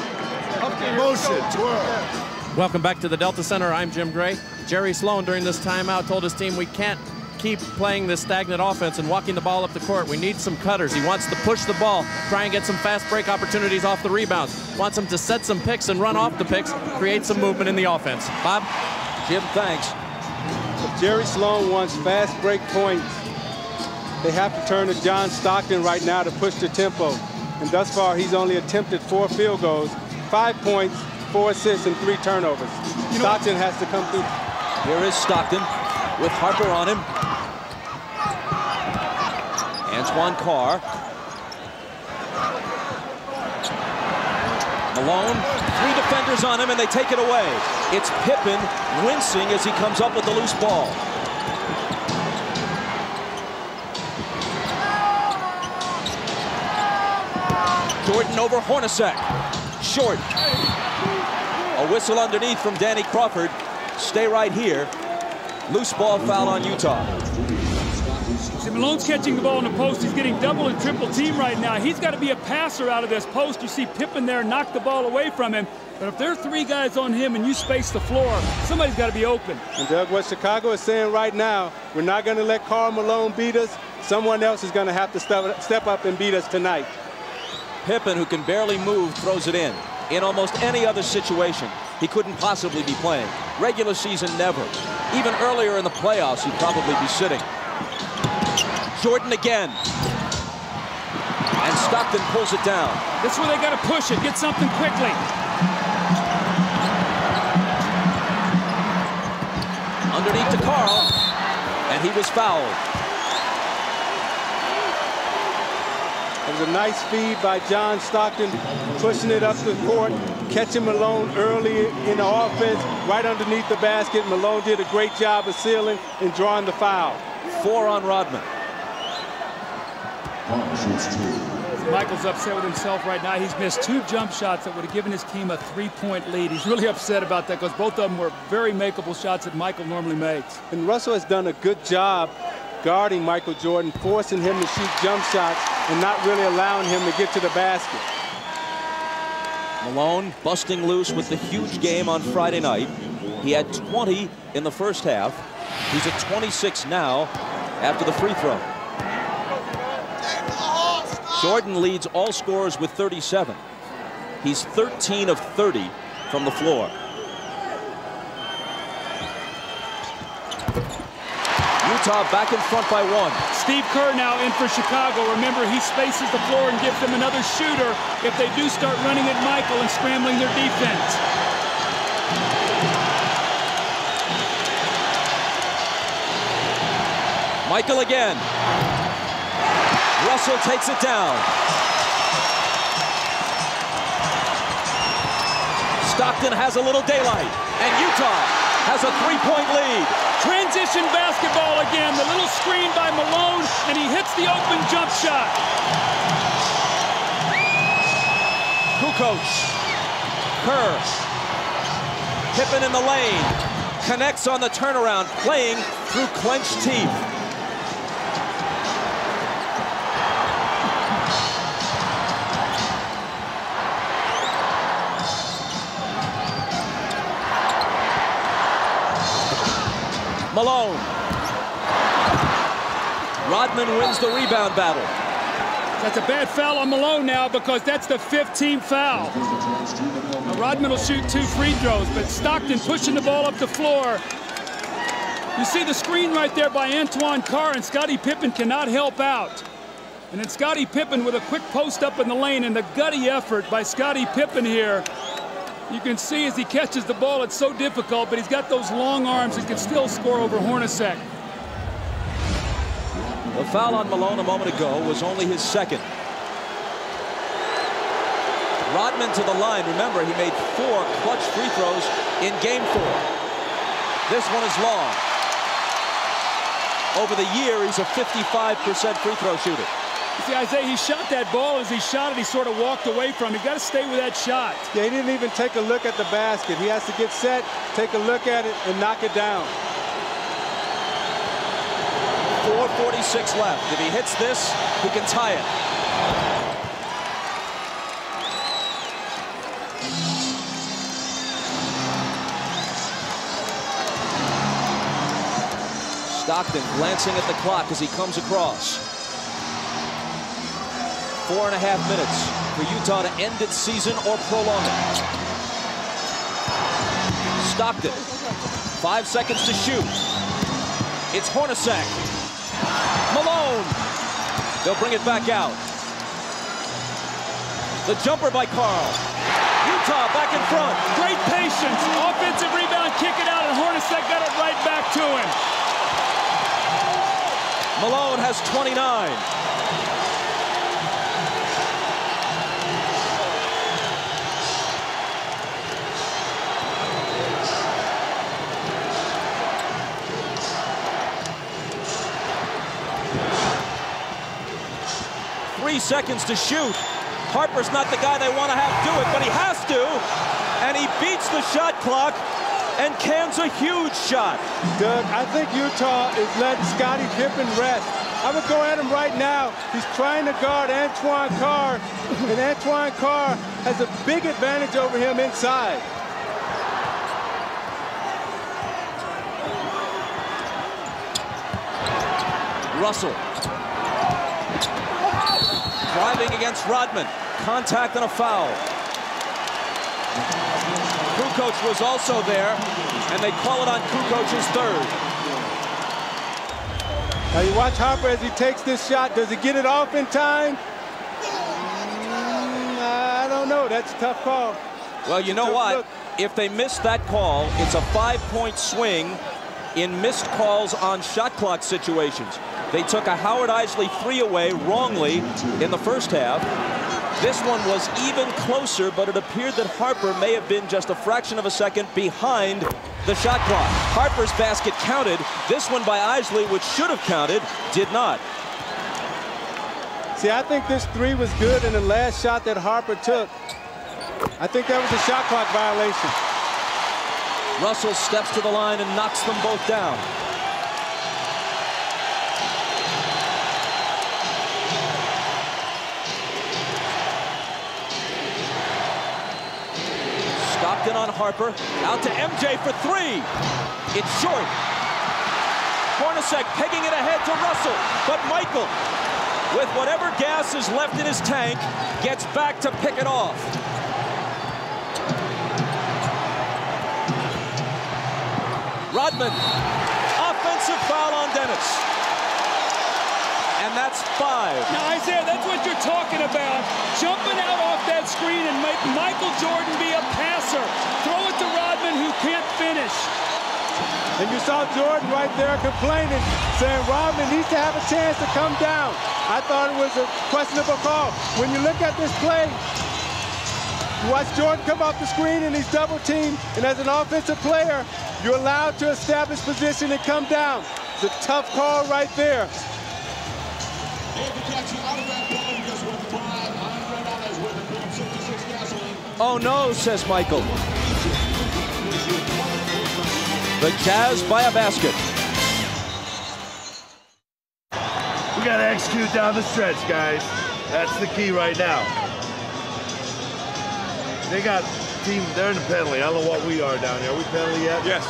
Motion, twirl. Welcome back to the Delta Center. I'm Jim Gray. Jerry Sloan during this timeout told his team we can't keep playing this stagnant offense and walking the ball up the court. We need some cutters. He wants to push the ball, try and get some fast break opportunities off the rebounds. Wants them to set some picks and run off the picks, create some movement in the offense. Bob? Jim, thanks. If Jerry Sloan wants fast break points, they have to turn to John Stockton right now to push the tempo. And thus far, he's only attempted 4 field goals, 5 points, 4 assists, and 3 turnovers. Stockton has to come through. Here is Stockton with Harper on him. Antoine Carr. Malone, 3 defenders on him, and they take it away. It's Pippen wincing as he comes up with the loose ball. Jordan over Hornacek. Short. A whistle underneath from Danny Crawford. Stay right here. Loose ball foul on Utah. See, Malone's catching the ball in the post. He's getting double and triple team right now. He's got to be a passer out of this post. You see Pippen there knock the ball away from him. But if there are 3 guys on him and you space the floor, somebody's got to be open. And Doug, what Chicago is saying right now, we're not going to let Karl Malone beat us. Someone else is going to have to step up and beat us tonight. Pippen, who can barely move, throws it in. In almost any other situation, he couldn't possibly be playing. Regular season, never. Even earlier in the playoffs, he'd probably be sitting. Jordan again. And Stockton pulls it down. That's where they got to push it, get something quickly. Underneath to Carl, and he was fouled. was a nice feed by John Stockton, pushing it up the court, catching Malone early in the offense, right underneath the basket. Malone did a great job of sealing and drawing the foul. 4 on Rodman. Michael's upset with himself right now. He's missed 2 jump shots that would have given his team a 3-point lead. He's really upset about that because both of them were very makeable shots that Michael normally makes. And Russell has done a good job guarding Michael Jordan, forcing him to shoot jump shots and not really allowing him to get to the basket. Malone busting loose with the huge game on Friday night. He had 20 in the first half. He's at 26 now after the free throw. Jordan leads all scorers with 37. He's 13 of 30 from the floor. Utah back in front by 1. Steve Kerr now in for Chicago. Remember, he spaces the floor and gives them another shooter if they do start running at Michael and scrambling their defense. Michael again. Russell takes it down. Stockton has a little daylight, and Utah has a 3-point lead. Transition basketball again. The little screen by Malone, and he hits the open jump shot. Kukoc. Kerr. Pippen in the lane. Connects on the turnaround, playing through clenched teeth. Malone. Rodman wins the rebound battle. That's a bad foul on Malone now because that's the 15th foul. Now Rodman will shoot 2 free throws, but Stockton pushing the ball up the floor. You see the screen right there by Antoine Carr, and Scottie Pippen cannot help out. And then Scottie Pippen with a quick post up in the lane, and the gutty effort by Scottie Pippen here. You can see as he catches the ball, it's so difficult, but he's got those long arms and can still score over Hornacek. The foul on Malone a moment ago was only his 2nd. Rodman to the line. Remember, he made 4 clutch free throws in game 4. This one is long. Over the year, he's a 55% free throw shooter. You see, Isaiah, he shot that ball. As he shot it, he sort of walked away from it. You've got to stay with that shot. Yeah, he didn't even take a look at the basket. He has to get set, take a look at it, and knock it down. 4:46 left. If he hits this, he can tie it. Stockton glancing at the clock as he comes across. 4.5 minutes for Utah to end its season or prolong it. Stockton, 5 seconds to shoot. It's Hornacek. Malone. They'll bring it back out. The jumper by Carl. Utah back in front. Great patience. Offensive rebound, kick it out, and Hornacek got it right back to him. Malone has 29. Three seconds to shoot. Harper's not the guy they want to have do it, but he has to. And he beats the shot clock and cans a huge shot. Doug, I think Utah is letting Scottie Pippen rest. I would go at him right now. He's trying to guard Antoine Carr, and Antoine Carr has a big advantage over him inside. Russell. Driving against Rodman. Contact and a foul. Kukoc was also there, and they call it on Kukoc's 3rd. Now you watch Harper as he takes this shot. Does he get it off in time? I don't know. That's a tough call. Well, you know what? If they miss that call, it's a 5-point swing in missed calls on shot clock situations. They took a Howard Isley 3 away wrongly in the first half. This one was even closer, but it appeared that Harper may have been just a fraction of a second behind the shot clock. Harper's basket counted. This one by Isley, which should have counted, did not. See, I think this 3 was good, and the last shot that Harper took, I think that was a shot clock violation. Russell steps to the line and knocks them both down. Stockton on Harper, out to MJ for 3. It's short. Hornacek pegging it ahead to Russell, but Michael, with whatever gas is left in his tank, gets back to pick it off. Rodman, offensive foul on Dennis. And that's 5. Now, Isaiah, that's what you're talking about. Jumping out off that screen and make Michael Jordan be a passer. Throw it to Rodman, who can't finish. And you saw Jordan right there complaining, saying Rodman needs to have a chance to come down. I thought it was a questionable call. When you look at this play, you watch Jordan come off the screen and he's double teamed, and as an offensive player, you're allowed to establish position and come down. It's a tough call right there. Oh no, says Michael. The Jazz by a basket. We got to execute down the stretch, guys. That's the key right now. They got team, they're in the penalty. I don't know what we are down here. Are we penalty yet? Yes.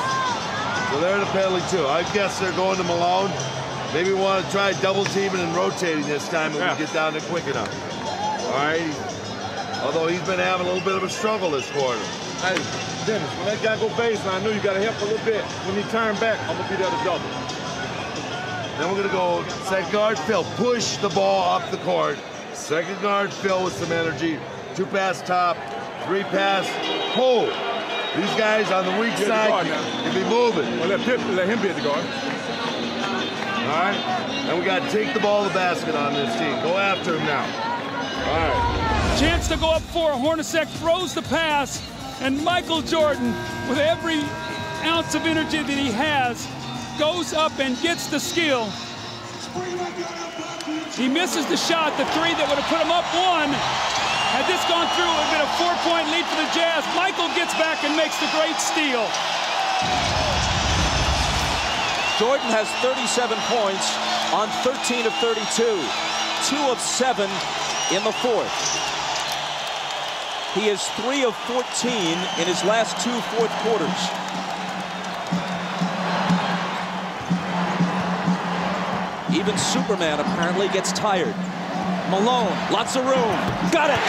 So they're in the penalty too. I guess they're going to Malone. Maybe we want to try double teaming and rotating this time if we get down there quick enough. All right. Although he's been having a little bit of a struggle this quarter. Hey, Dennis, when that guy go baseline, I knew you got to help a little bit. When he turn back, I'm going to be there to double. Then we're going to go second guard, Phil. Push the ball up the court. Second guard, Phil with some energy. 2 pass top, 3 pass, pull. These guys on the weak side can be moving. Well, let him be at the guard. All right? And we got to take the ball to the basket on this team. Go after him now. All right. Chance to go up 4. Hornacek throws the pass, and Michael Jordan, with every ounce of energy that he has, goes up and gets the skill. He misses the shot, the 3 that would have put him up 1. Had this gone through, it would have been a 4-point lead for the Jazz. Michael gets back and makes the great steal. Jordan has 37 points on 13 of 32. 2 of 7 in the 4th. He is 3 of 14 in his last 2 fourth quarters. Even Superman apparently gets tired. Malone, lots of room. Got it!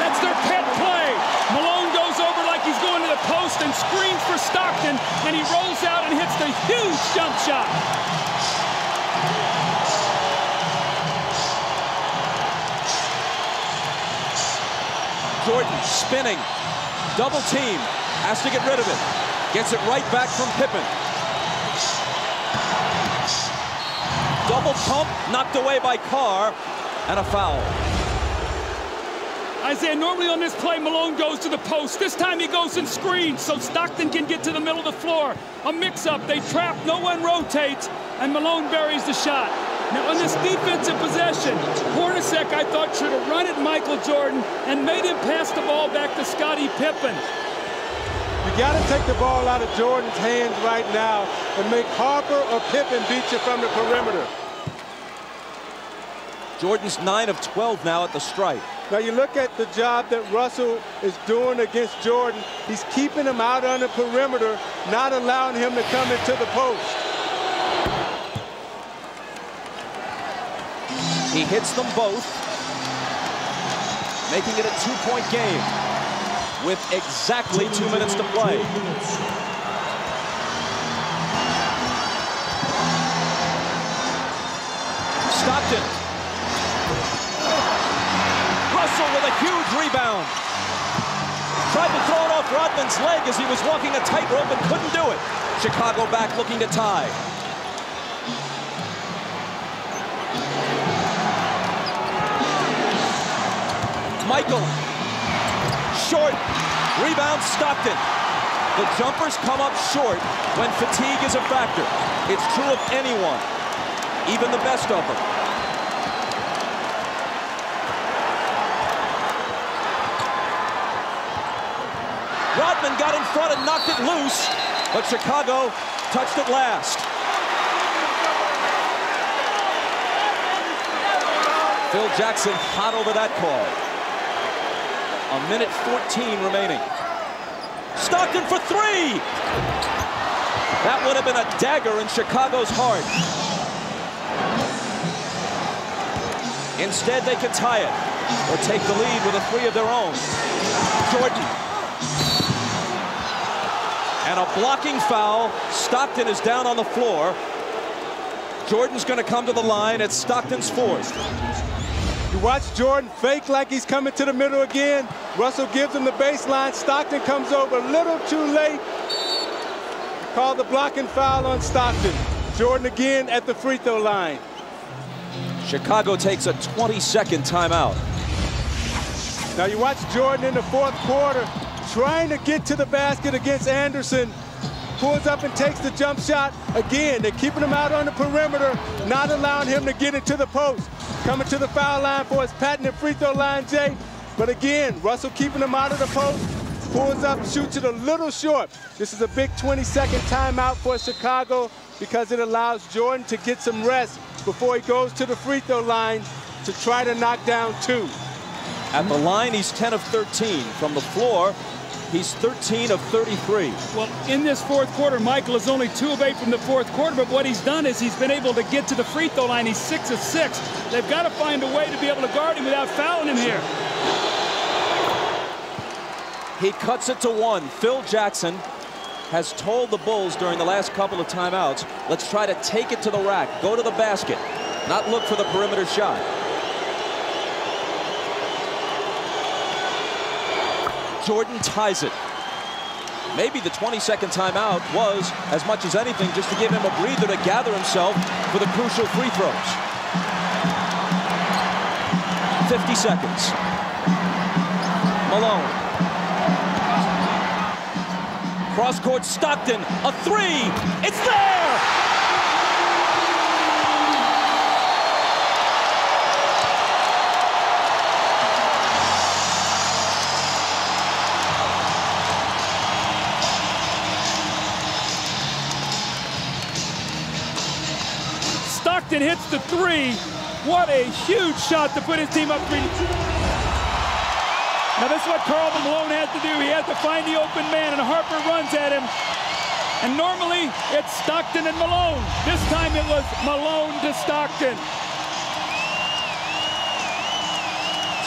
That's their pet play. Malone goes over like he's going to the post and screens for Stockton, and he rolls out and hits the huge jump shot. Jordan spinning, double team, has to get rid of it. Gets it right back from Pippen. Double pump, knocked away by Carr, and a foul. Isaiah, normally on this play, Malone goes to the post. This time he goes and screens so Stockton can get to the middle of the floor. A mix-up, they trap, no one rotates, and Malone buries the shot. Now on this defensive possession, Hornacek, I thought, should have run at Michael Jordan and made him pass the ball back to Scottie Pippen. You got to take the ball out of Jordan's hands right now and make Harper or Pippen beat you from the perimeter. Jordan's 9 of 12 now at the stripe. Now you look at the job that Russell is doing against Jordan. He's keeping him out on the perimeter, not allowing him to come into the post. He hits them both, making it a 2-point game with exactly 2 minutes to play. Stockton. Russell with a huge rebound. Tried to throw it off Rodman's leg as he was walking a tightrope and couldn't do it. Chicago back looking to tie. Michael. Short. Rebound Stockton. The jumpers come up short when fatigue is a factor. It's true of anyone, even the best of them. Rodman got in front and knocked it loose, but Chicago touched it last. Phil Jackson hot over that call. 1:14 remaining. Stockton for three! That would have been a dagger in Chicago's heart. Instead, they could tie it or take the lead with a three of their own. Jordan. And a blocking foul. Stockton is down on the floor. Jordan's going to come to the line at Stockton's fourth. You watch Jordan fake like he's coming to the middle again. Russell gives him the baseline. Stockton comes over a little too late. Called the blocking foul on Stockton. Jordan again at the free throw line. Chicago takes a 20-second timeout. Now you watch Jordan in the fourth quarter trying to get to the basket against Anderson. Pulls up and takes the jump shot. Again, they're keeping him out on the perimeter, not allowing him to get into the post. Coming to the foul line for his patented free throw line, Jay. But again, Russell keeping him out of the post. Pulls up, shoots it a little short. This is a big 20-second timeout for Chicago because it allows Jordan to get some rest before he goes to the free throw line to try to knock down two. At the line, he's 10 of 13. From the floor, he's 13 of 33. Well, in this fourth quarter, Michael is only 2 of 8 from the fourth quarter, but what he's done is he's been able to get to the free throw line. He's 6 of 6. They've got to find a way to be able to guard him without fouling him here. He cuts it to 1. Phil Jackson has told the Bulls during the last couple of timeouts, let's try to take it to the rack, go to the basket, not look for the perimeter shot. Jordan ties it. Maybe the 20-second timeout was, as much as anything, just to give him a breather to gather himself for the crucial free throws. 50 seconds. Malone. Cross-court Stockton, a three. It's there! Stockton hits the three. What a huge shot to put his team up 3. Now this is what Karl Malone has to do. He has to find the open man, and Harper runs at him. And normally it's Stockton and Malone. This time it was Malone to Stockton.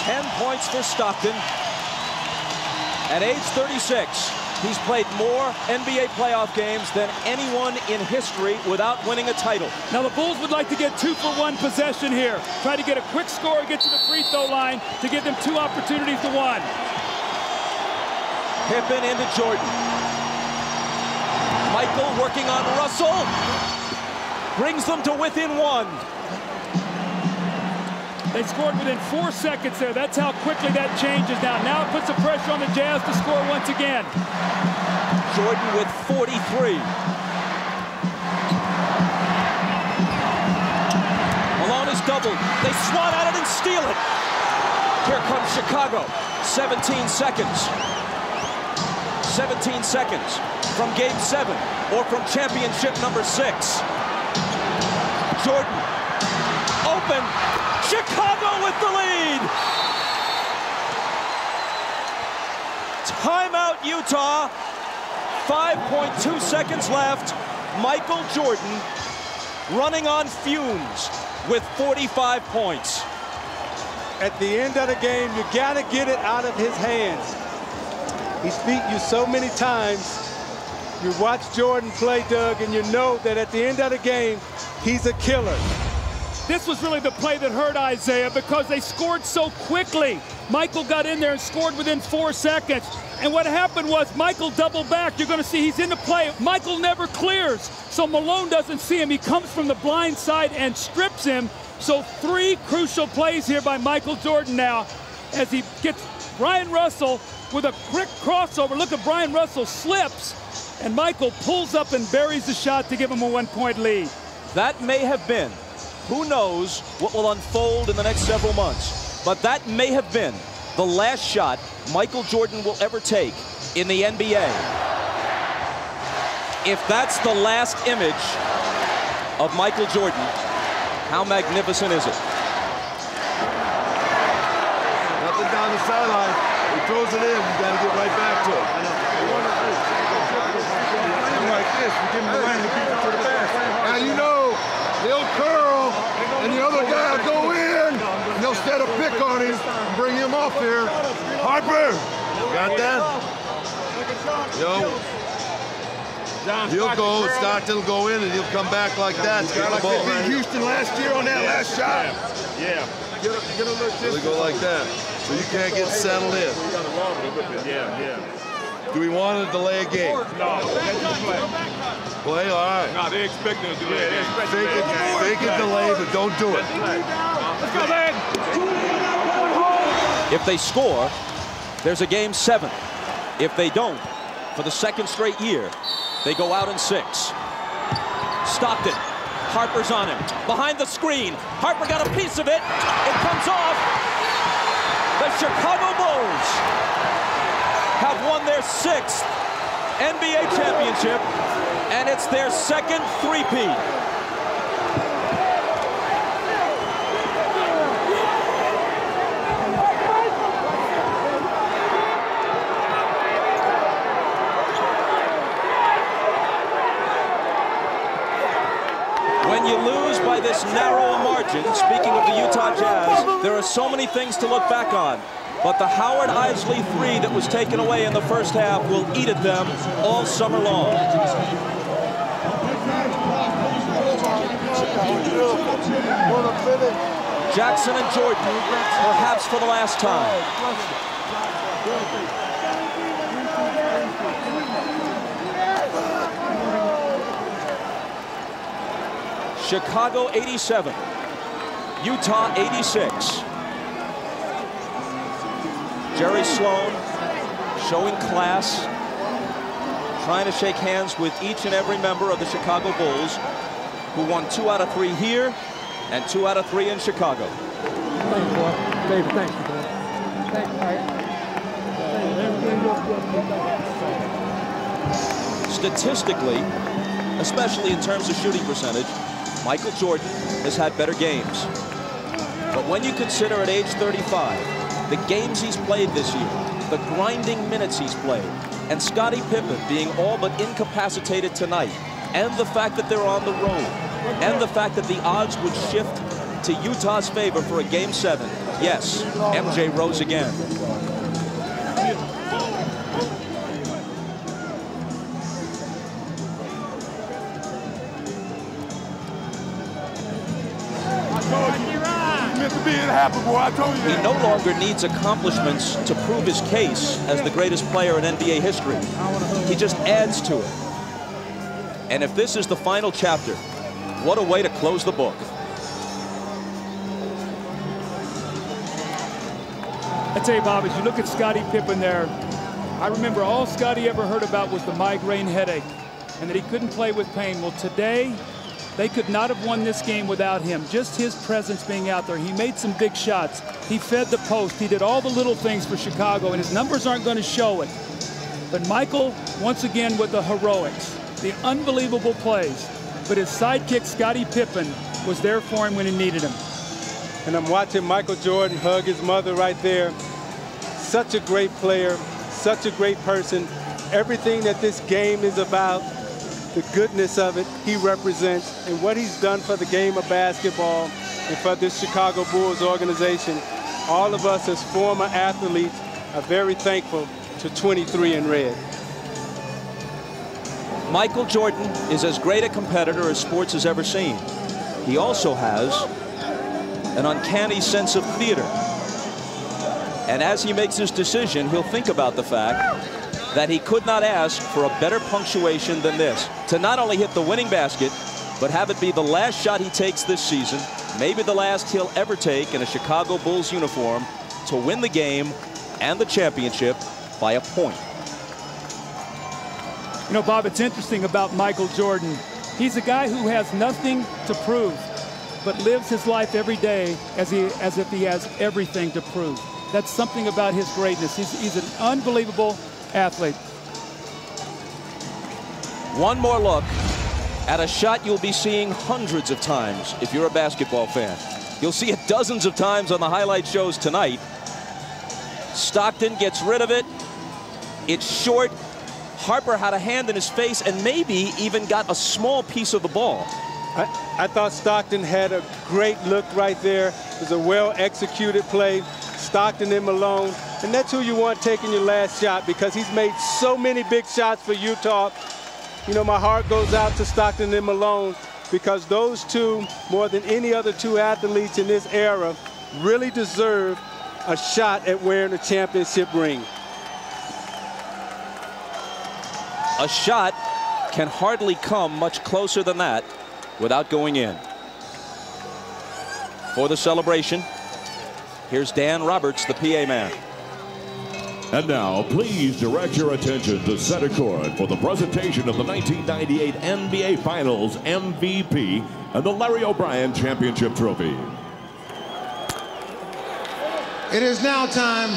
10 points for Stockton. At age 36, he's played more NBA playoff games than anyone in history without winning a title. Now the Bulls would like to get 2 for 1 possession here. Try to get a quick score, get to the free throw line to give them 2 opportunities to 1. Pippen into Jordan. Michael working on Russell. Brings them to within 1. They scored within 4 seconds there. That's how quickly that changes now. Now it puts the pressure on the Jazz to score once again. Jordan with 43. Malone is doubled. They swat at it and steal it. Here comes Chicago. 17 seconds. 17 seconds from Game 7 or from championship number 6. Jordan open. Chicago with the lead. Timeout, Utah. 5.2 seconds left. Michael Jordan running on fumes with 45 points. At the end of the game, you got to get it out of his hands. He's beat you so many times. You watch Jordan play, Doug, and you know that at the end of the game, he's a killer. This was really the play that hurt Isaiah because they scored so quickly. Michael got in there and scored within 4 seconds. And what happened was Michael doubled back. You're going to see he's in the play. Michael never clears, so Malone doesn't see him. He comes from the blind side and strips him. So 3 crucial plays here by Michael Jordan now. as he gets Brian Russell with a quick crossover. Look at Brian Russell slips, and Michael pulls up and buries the shot to give him a 1-point lead. That may have been, who knows what will unfold in the next several months, but that may have been the last shot Michael Jordan will ever take in the NBA. If that's the last image of Michael Jordan, how magnificent is it? Nothing down the sideline. He throws it in. You got to get right back to it. Like this, we give him the lane to keep it to the basket. Now you know he'll curl, and the other guy will go in, and they'll set a pick on him and bring him off here. Harper, got that? Yo. He'll go, Stockton will go in, and he'll come back like that to get the ball. Like Houston last year on that last shot. Yeah. Get a little distance. He'll go like that, so you can't get settled in. Yeah. Do we want to delay a game? No, Play, all right. no, they expect them to do that. Fake it, delay, but don't do it. Let's go, man. If they score, there's a game 7. If they don't, for the second straight year, they go out in 6. Stockton, Harper's on him. Behind the screen, Harper got a piece of it. It comes off. The Chicago Bulls have won their 6th NBA championship, and it's their 2nd three-peat. When you lose by this narrow margin, speaking of the Utah Jazz, there are so many things to look back on. But the Howard Isley 3 that was taken away in the first half will eat at them all summer long. Jackson and Jordan, perhaps for the last time. Chicago 87, Utah 86. Jerry Sloan showing class, trying to shake hands with each and every member of the Chicago Bulls, who won 2 out of 3 here and 2 out of 3 in Chicago. Thanks, boy. David, thanks, boy. Statistically, especially in terms of shooting percentage, Michael Jordan has had better games. But when you consider at age 35, the games he's played this year, the grinding minutes he's played, and Scottie Pippen being all but incapacitated tonight, and the fact that they're on the road, and the fact that the odds would shift to Utah's favor for a Game 7, yes, MJ rose again. He no longer needs accomplishments to prove his case as the greatest player in NBA history. He just adds to it. And if this is the final chapter, what a way to close the book. I tell you, Bob, as you look at Scottie Pippen there, I remember all Scottie ever heard about was the migraine headache and that he couldn't play with pain. Well, today, they could not have won this game without him. Just his presence being out there. He made some big shots. He fed the post. He did all the little things for Chicago, and his numbers aren't going to show it. But Michael, once again, with the heroics, the unbelievable plays. But his sidekick, Scottie Pippen, was there for him when he needed him. And I'm watching Michael Jordan hug his mother right there. Such a great player, such a great person. Everything that this game is about, the goodness of it, he represents, and what he's done for the game of basketball and for this Chicago Bulls organization. All of us as former athletes are very thankful to 23 in red. Michael Jordan is as great a competitor as sports has ever seen. He also has an uncanny sense of theater. And as he makes his decision, he'll think about the fact that he could not ask for a better punctuation than this. To not only hit the winning basket, but have it be the last shot he takes this season, maybe the last he'll ever take in a Chicago Bulls uniform, to win the game and the championship by a point. You know, Bob, it's interesting about Michael Jordan. He's a guy who has nothing to prove, but lives his life every day as if he has everything to prove. That's something about his greatness. He's an unbelievable athlete. One more look at a shot you'll be seeing hundreds of times if you're a basketball fan. You'll see it dozens of times on the highlight shows tonight. Stockton gets rid of it. It's short. Harper had a hand in his face and maybe even got a small piece of the ball. I thought Stockton had a great look right there. It was a well-executed play. Stockton and Malone. And that's who you want taking your last shot, because he's made so many big shots for Utah. You know, my heart goes out to Stockton and Malone, because those two, more than any other two athletes in this era, really deserve a shot at wearing a championship ring. A shot can hardly come much closer than that without going in. For the celebration, here's Dan Roberts, the PA man. And now, please direct your attention to center court for the presentation of the 1998 NBA Finals MVP and the Larry O'Brien Championship Trophy. It is now time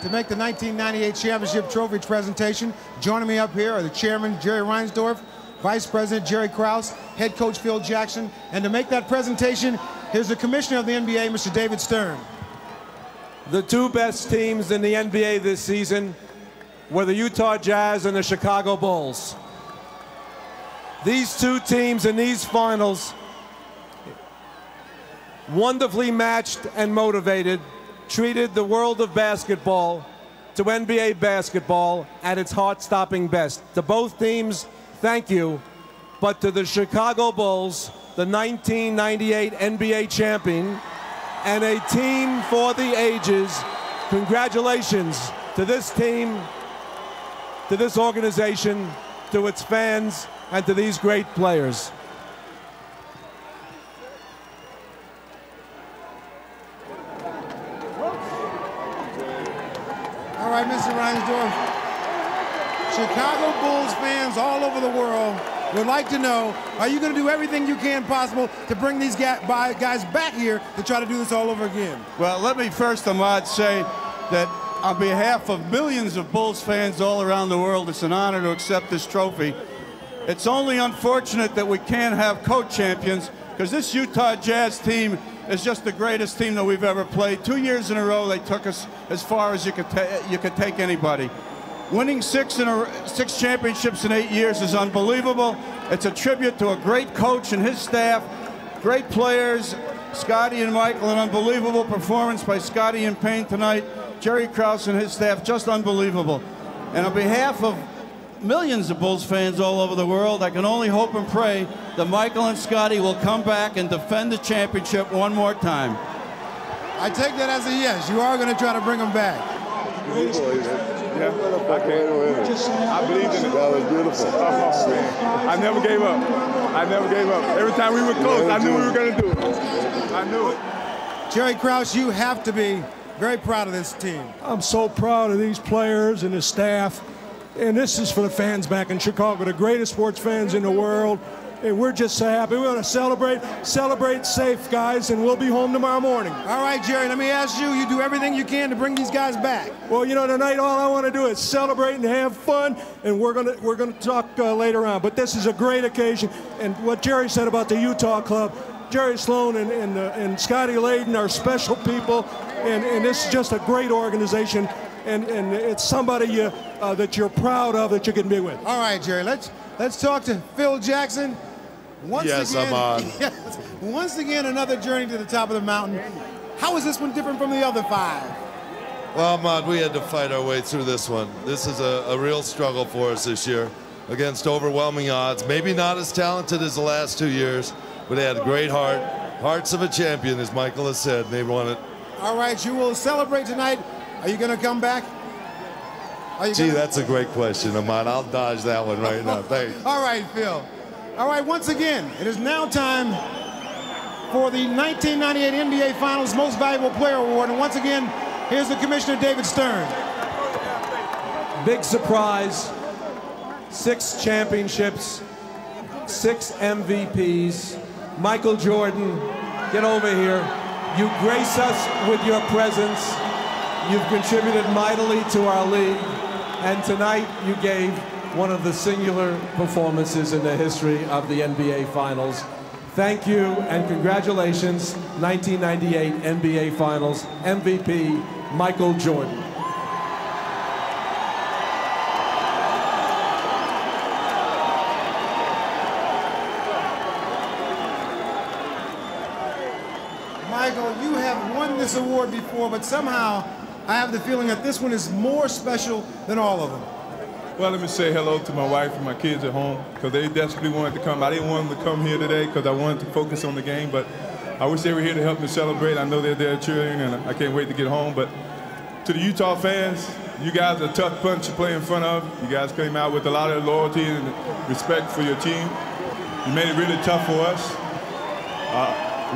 to make the 1998 Championship Trophy presentation. Joining me up here are the chairman, Jerry Reinsdorf, Vice President Jerry Krause, Head Coach Phil Jackson, and to make that presentation, here's the Commissioner of the NBA, Mr. David Stern. The two best teams in the NBA this season were the Utah Jazz and the Chicago Bulls. These two teams in these finals, wonderfully matched and motivated, treated the world of basketball to NBA basketball at its heart-stopping best. To both teams, thank you. But to the Chicago Bulls, the 1998 NBA champion, and a team for the ages, congratulations to this team, to this organization, to its fans, and to these great players. All right, Mr. Reinsdorf. Chicago Bulls fans all over the world would like to know, are you going to do everything you can possible to bring these guys back here to try to do this all over again? Well, let me first, Ahmad, say that on behalf of millions of Bulls fans all around the world, it's an honor to accept this trophy. It's only unfortunate that we can't have co-champions, because this Utah Jazz team is just the greatest team that we've ever played. 2 years in a row, they took us as far as you could take anybody. Winning six championships in 8 years is unbelievable. It's a tribute to a great coach and his staff, great players, Scotty and Michael, an unbelievable performance by Scotty and Payne tonight, Jerry Krause and his staff, just unbelievable. And on behalf of millions of Bulls fans all over the world, I can only hope and pray that Michael and Scotty will come back and defend the championship one more time. I take that as a yes. You are going to try to bring them back. Yeah, I believed in it. That was beautiful. Oh, man. I never gave up. I never gave up. Every time we were close, I knew we were going to do it. I knew it. Jerry Krause, you have to be very proud of this team. I'm so proud of these players and the staff. And this is for the fans back in Chicago, the greatest sports fans in the world. And we're just so happy. We're going to celebrate safe, guys, and we'll be home tomorrow morning. All right, Jerry, let me ask you, you do everything you can to bring these guys back. Well, you know, tonight all I want to do is celebrate and have fun, and we're going to talk later on. But this is a great occasion. And what Jerry said about the Utah club, Jerry Sloan and Scotty Layden are special people, and this is just a great organization. And it's somebody that you're proud of that you can be with. All right, Jerry, let's talk to Phil Jackson. Yes, I'm on. Once again, another journey to the top of the mountain. How is this one different from the other five? Well, Ahmad, we had to fight our way through this one. This is a real struggle for us this year against overwhelming odds. Maybe not as talented as the last 2 years, but they had a great heart. Hearts of a champion, as Michael has said, and they won it. All right, you will celebrate tonight. Are you going to come back? Gee, that's a great question, Ahmad. I'll dodge that one right now. Thanks. All right, Phil. All right, once again, it is now time for the 1998 NBA Finals Most Valuable Player Award. And once again, Here's the Commissioner, David Stern. Big surprise. 6 championships, 6 MVPs. Michael Jordan, get over here. You grace us with your presence. You've contributed mightily to our league. And tonight you gave one of the singular performances in the history of the NBA Finals. Thank you and congratulations, 1998 NBA Finals MVP, Michael Jordan. Michael, you have won this award before, but somehow I have the feeling that this one is more special than all of them. Well, let me say hello to my wife and my kids at home, because they desperately wanted to come. I didn't want them to come here today because I wanted to focus on the game, but I wish they were here to help me celebrate. I know they're there cheering, and I can't wait to get home. But to the Utah fans, you guys are a tough bunch to play in front of. You guys came out with a lot of loyalty and respect for your team. You made it really tough for us.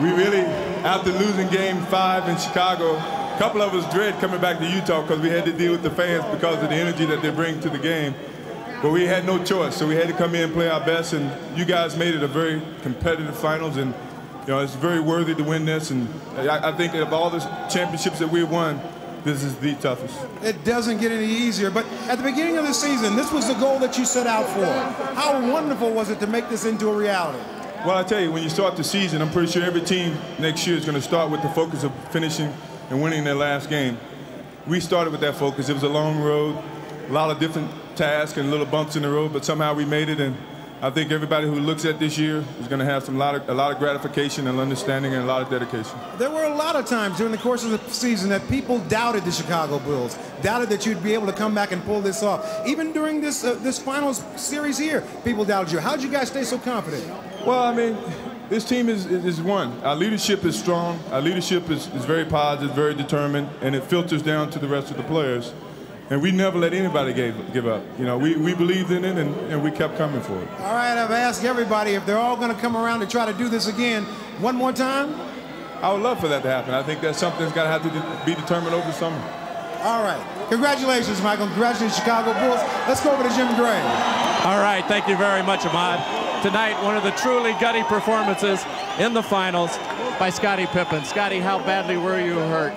We really, after losing Game 5 in Chicago, a couple of us dread coming back to Utah because we had to deal with the fans because of the energy that they bring to the game. But we had no choice, so we had to come in and play our best, and you guys made it a very competitive finals, and you know, it's very worthy to win this, and I think of all the championships that we've won, this is the toughest. It doesn't get any easier, but at the beginning of the season, this was the goal that you set out for. How wonderful was it to make this into a reality? Well, I tell you, when you start the season, I'm pretty sure every team next year is going to start with the focus of finishing and winning their last game. We started with that focus. It was a long road, a lot of different tasks and little bumps in the road, but somehow we made it, and I think everybody who looks at this year is going to have a lot of gratification and understanding and a lot of dedication. There were a lot of times during the course of the season that people doubted the Chicago Bulls, doubted that you'd be able to come back and pull this off. Even during this finals series here, people doubted you. How'd you guys stay so confident? Well, I mean, this team is one. Our leadership is strong. Our leadership is very positive, very determined, and it filters down to the rest of the players. And we never let anybody give up. You know, we believed in it, and we kept coming for it. All right, I've asked everybody if they're all going to come around to try to do this again. One more time? I would love for that to happen. I think that's something that's got to have to be determined over the summer. All right. Congratulations, Michael. Congratulations, Chicago Bulls. Let's go over to Jim Gray. All right, thank you very much, Ahmad. Tonight, one of the truly gutty performances in the finals by Scottie Pippen. Scottie, how badly were you hurt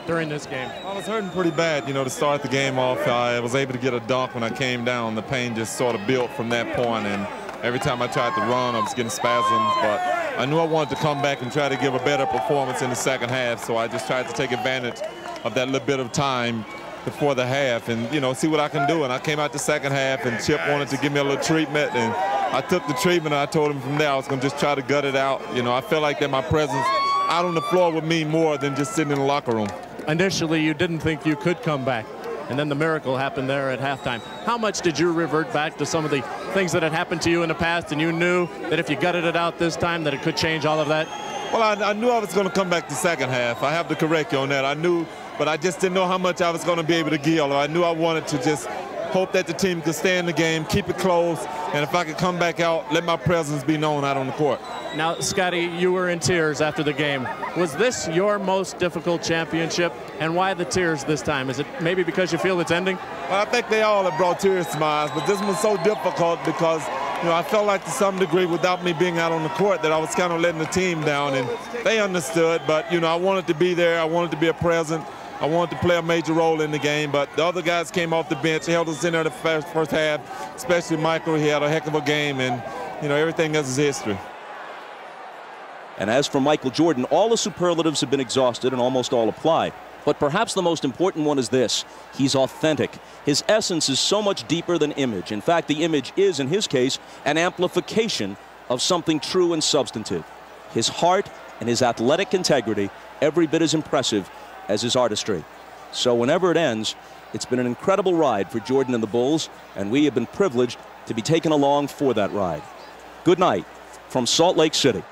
during this game? I was hurting pretty bad, you know, to start the game off. I was able to get a dunk when I came down. The pain just sort of built from that point, and every time I tried to run, I was getting spasms. But I knew I wanted to come back and try to give a better performance in the second half, so I just tried to take advantage of that little bit of time before the half and, you know, see what I can do. And I came out the second half, and Chip wanted to give me a little treatment, and I took the treatment, and I told him from there I was going to just try to gut it out. You know, I felt like that my presence out on the floor would mean more than just sitting in the locker room. Initially, you didn't think you could come back, and then the miracle happened there at halftime. How much did you revert back to some of the things that had happened to you in the past, and you knew that if you gutted it out this time that it could change all of that? Well, I knew I was going to come back the second half. I have to correct you on that. I knew, but I just didn't know how much I was going to be able to give. I knew I wanted to just hope that the team could stay in the game, keep it close, and if I could come back out, let my presence be known out on the court. Now, Scottie, you were in tears after the game. Was this your most difficult championship, and why the tears this time? Is it maybe because you feel it's ending? Well, I think they all have brought tears to my eyes, but this one was so difficult because, you know, I felt like to some degree without me being out on the court that I was kind of letting the team down, and they understood, but, you know, I wanted to be there. I wanted to be a present. I wanted to play a major role in the game, but the other guys came off the bench, held us in there the first half, especially Michael. He had a heck of a game, and, you know, everything else is history. And as for Michael Jordan, all the superlatives have been exhausted and almost all apply. But perhaps the most important one is this: he's authentic. His essence is so much deeper than image. In fact, the image is, in his case, an amplification of something true and substantive. His heart and his athletic integrity every bit as impressive as his artistry. So whenever it ends, it's been an incredible ride for Jordan and the Bulls, and we have been privileged to be taken along for that ride. Good night from Salt Lake City.